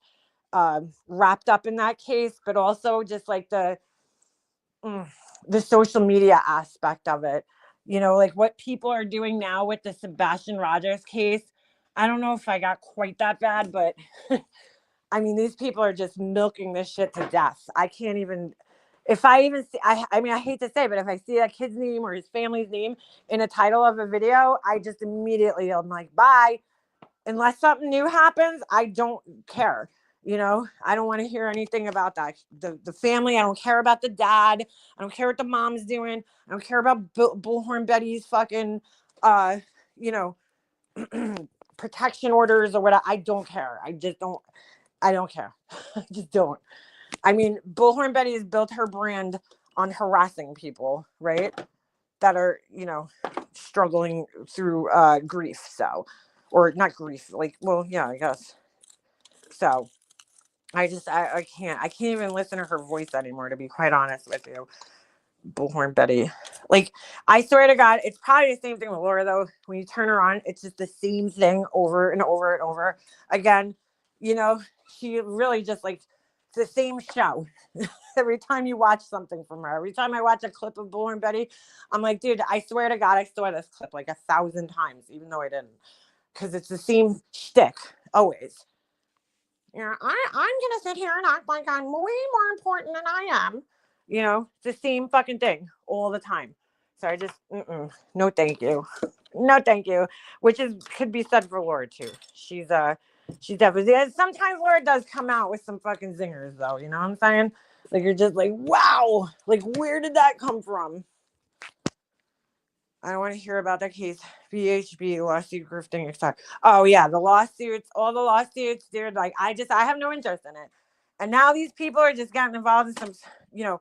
A: wrapped up in that case, but also just like the social media aspect of it. Like what people are doing now with the Sebastian Rogers case. I don't know if I got quite that bad, but I mean, these people are just milking this shit to death. I can't even, if I even see, I mean, I hate to say, but if I see that kid's name or his family's name in a title of a video, I just immediately, I'm like, bye. Unless something new happens, I don't care. I don't want to hear anything about that. The family, I don't care about the dad. I don't care what the mom's doing. I don't care about Bullhorn Betty's fucking, you know, protection orders or whatever. I don't care. I don't care. I just don't. I mean, Bullhorn Betty has built her brand on harassing people, right? That are, struggling through grief. So, or not grief, like, well, yeah, I guess. So I can't even listen to her voice anymore, to be quite honest with you. Bullhorn Betty. Like, I swear to God, it's probably the same thing with Laura, though. When you turn her on, it's just the same thing over and over and over again. She really just like it's the same show. Every time you watch something from her, every time I watch a clip of Bullhorn Betty, I'm like, dude, I swear to God, I saw this clip like 1,000 times, even though I didn't. Because it's the same shtick, always. I'm gonna sit here and act like I'm way more important than I am. It's the same fucking thing all the time. So I just, no, thank you, no, thank you. Which could be said for Laura too. She's definitely. Sometimes Laura does come out with some fucking zingers, though. You know what I'm saying? Like you're just like, wow, like where did that come from? I don't want to hear about that case. BHB lawsuit, grifting, etc. Oh yeah, the lawsuits, all the lawsuits, dude. Like I have no interest in it. And now these people are just getting involved in some,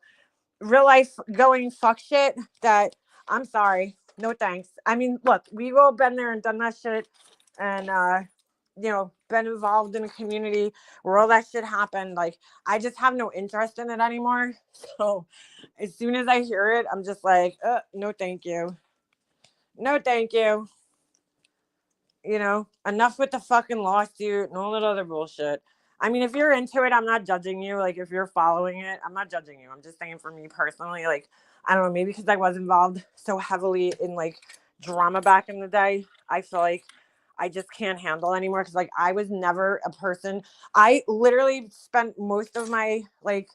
A: real life going fuck shit. That I'm sorry, no thanks. I mean, look, we've all been there and done that shit, and been involved in a community where all that shit happened. Like I just have no interest in it anymore. So as soon as I hear it, I'm just like, no, thank you. No, thank you. Enough with the fucking lawsuit and all that other bullshit. I mean, if you're into it, I'm not judging you. Like, if you're following it, I'm not judging you. I'm just saying for me personally, like, I don't know, maybe because I was involved so heavily in, like, drama back in the day, I feel like I just can't handle anymore because, like, I was never a person. I literally spent most of my, like,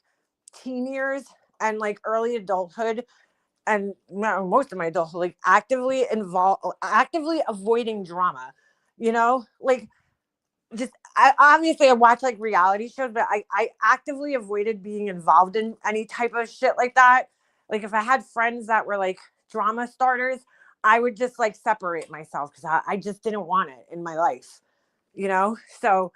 A: teen years and, like, early adulthood and most of my adulthood, like actively avoiding drama, like just obviously I watch like reality shows, but I actively avoided being involved in any type of shit like that. Like if I had friends that were like drama starters, I would just like separate myself because I just didn't want it in my life, you know? So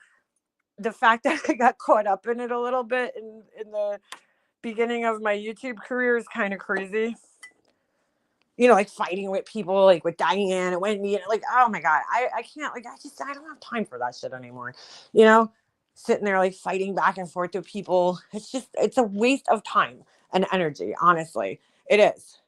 A: the fact that I got caught up in it a little bit in the beginning of my YouTube career is kind of crazy. You know, like fighting with people, like with Diane and Wendy, and like, oh my God, I can't, like, I don't have time for that shit anymore. You know, sitting there like fighting back and forth with people. It's a waste of time and energy. Honestly, it is.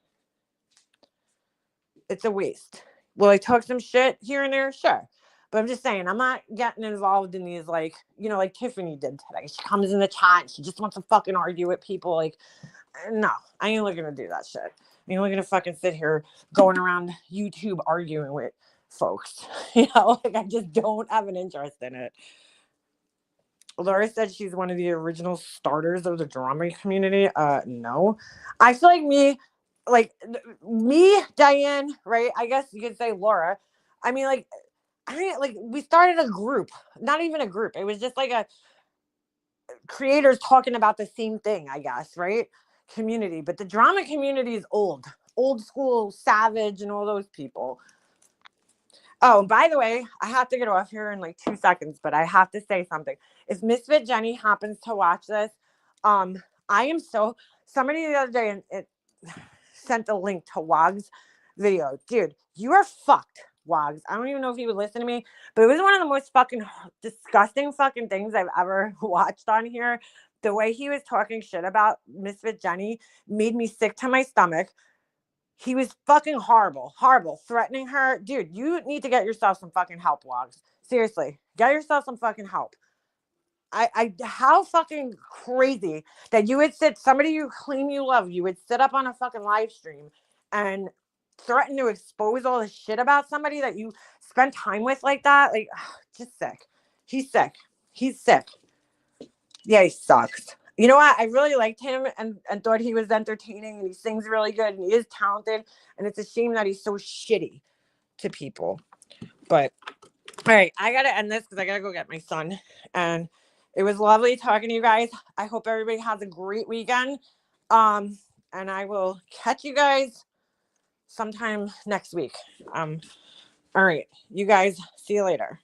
A: It's a waste. Will I talk some shit here and there? Sure. But I'm just saying, I'm not getting involved in these, like, you know, like Tiffany did today. She comes in the chat and she just wants to fucking argue with people. Like, no, I ain't looking to do that shit. I ain't looking to fucking sit here going around YouTube arguing with folks. You know, like I just don't have an interest in it. Laura said she's one of the original starters of the drama community. No. I feel like me, Diane, right? I guess you could say Laura. I mean, like, we started a group, not even a group. It was just like a creators talking about the same thing, I guess, right? Community. But the drama community is old school, Savage, and all those people. Oh, by the way, I have to get off here in like 2 seconds, but I have to say something. If Misfit Jenny happens to watch this, I am so somebody the other day it sent a link to Wog's video. Dude, you are fucked, Wogs. I don't even know if he would listen to me, but it was one of the most fucking disgusting fucking things I've ever watched on here. The way he was talking shit about Misfit Jenny made me sick to my stomach. He was fucking horrible, threatening her. Dude, you need to get yourself some fucking help, Wogs. Seriously, get yourself some fucking help. How fucking crazy that you would somebody you claim you love, you would sit up on a fucking live stream and threaten to expose all the shit about somebody that you spend time with like that. Like, just sick. He's sick. He's sick. Yeah, he sucks. You know what? I really liked him and thought he was entertaining and he sings really good and he is talented. And it's a shame that he's so shitty to people. But all right, I gotta end this because I gotta go get my son. And it was lovely talking to you guys. I hope everybody has a great weekend. And I will catch you guys sometime next week. All right, you guys, see you later.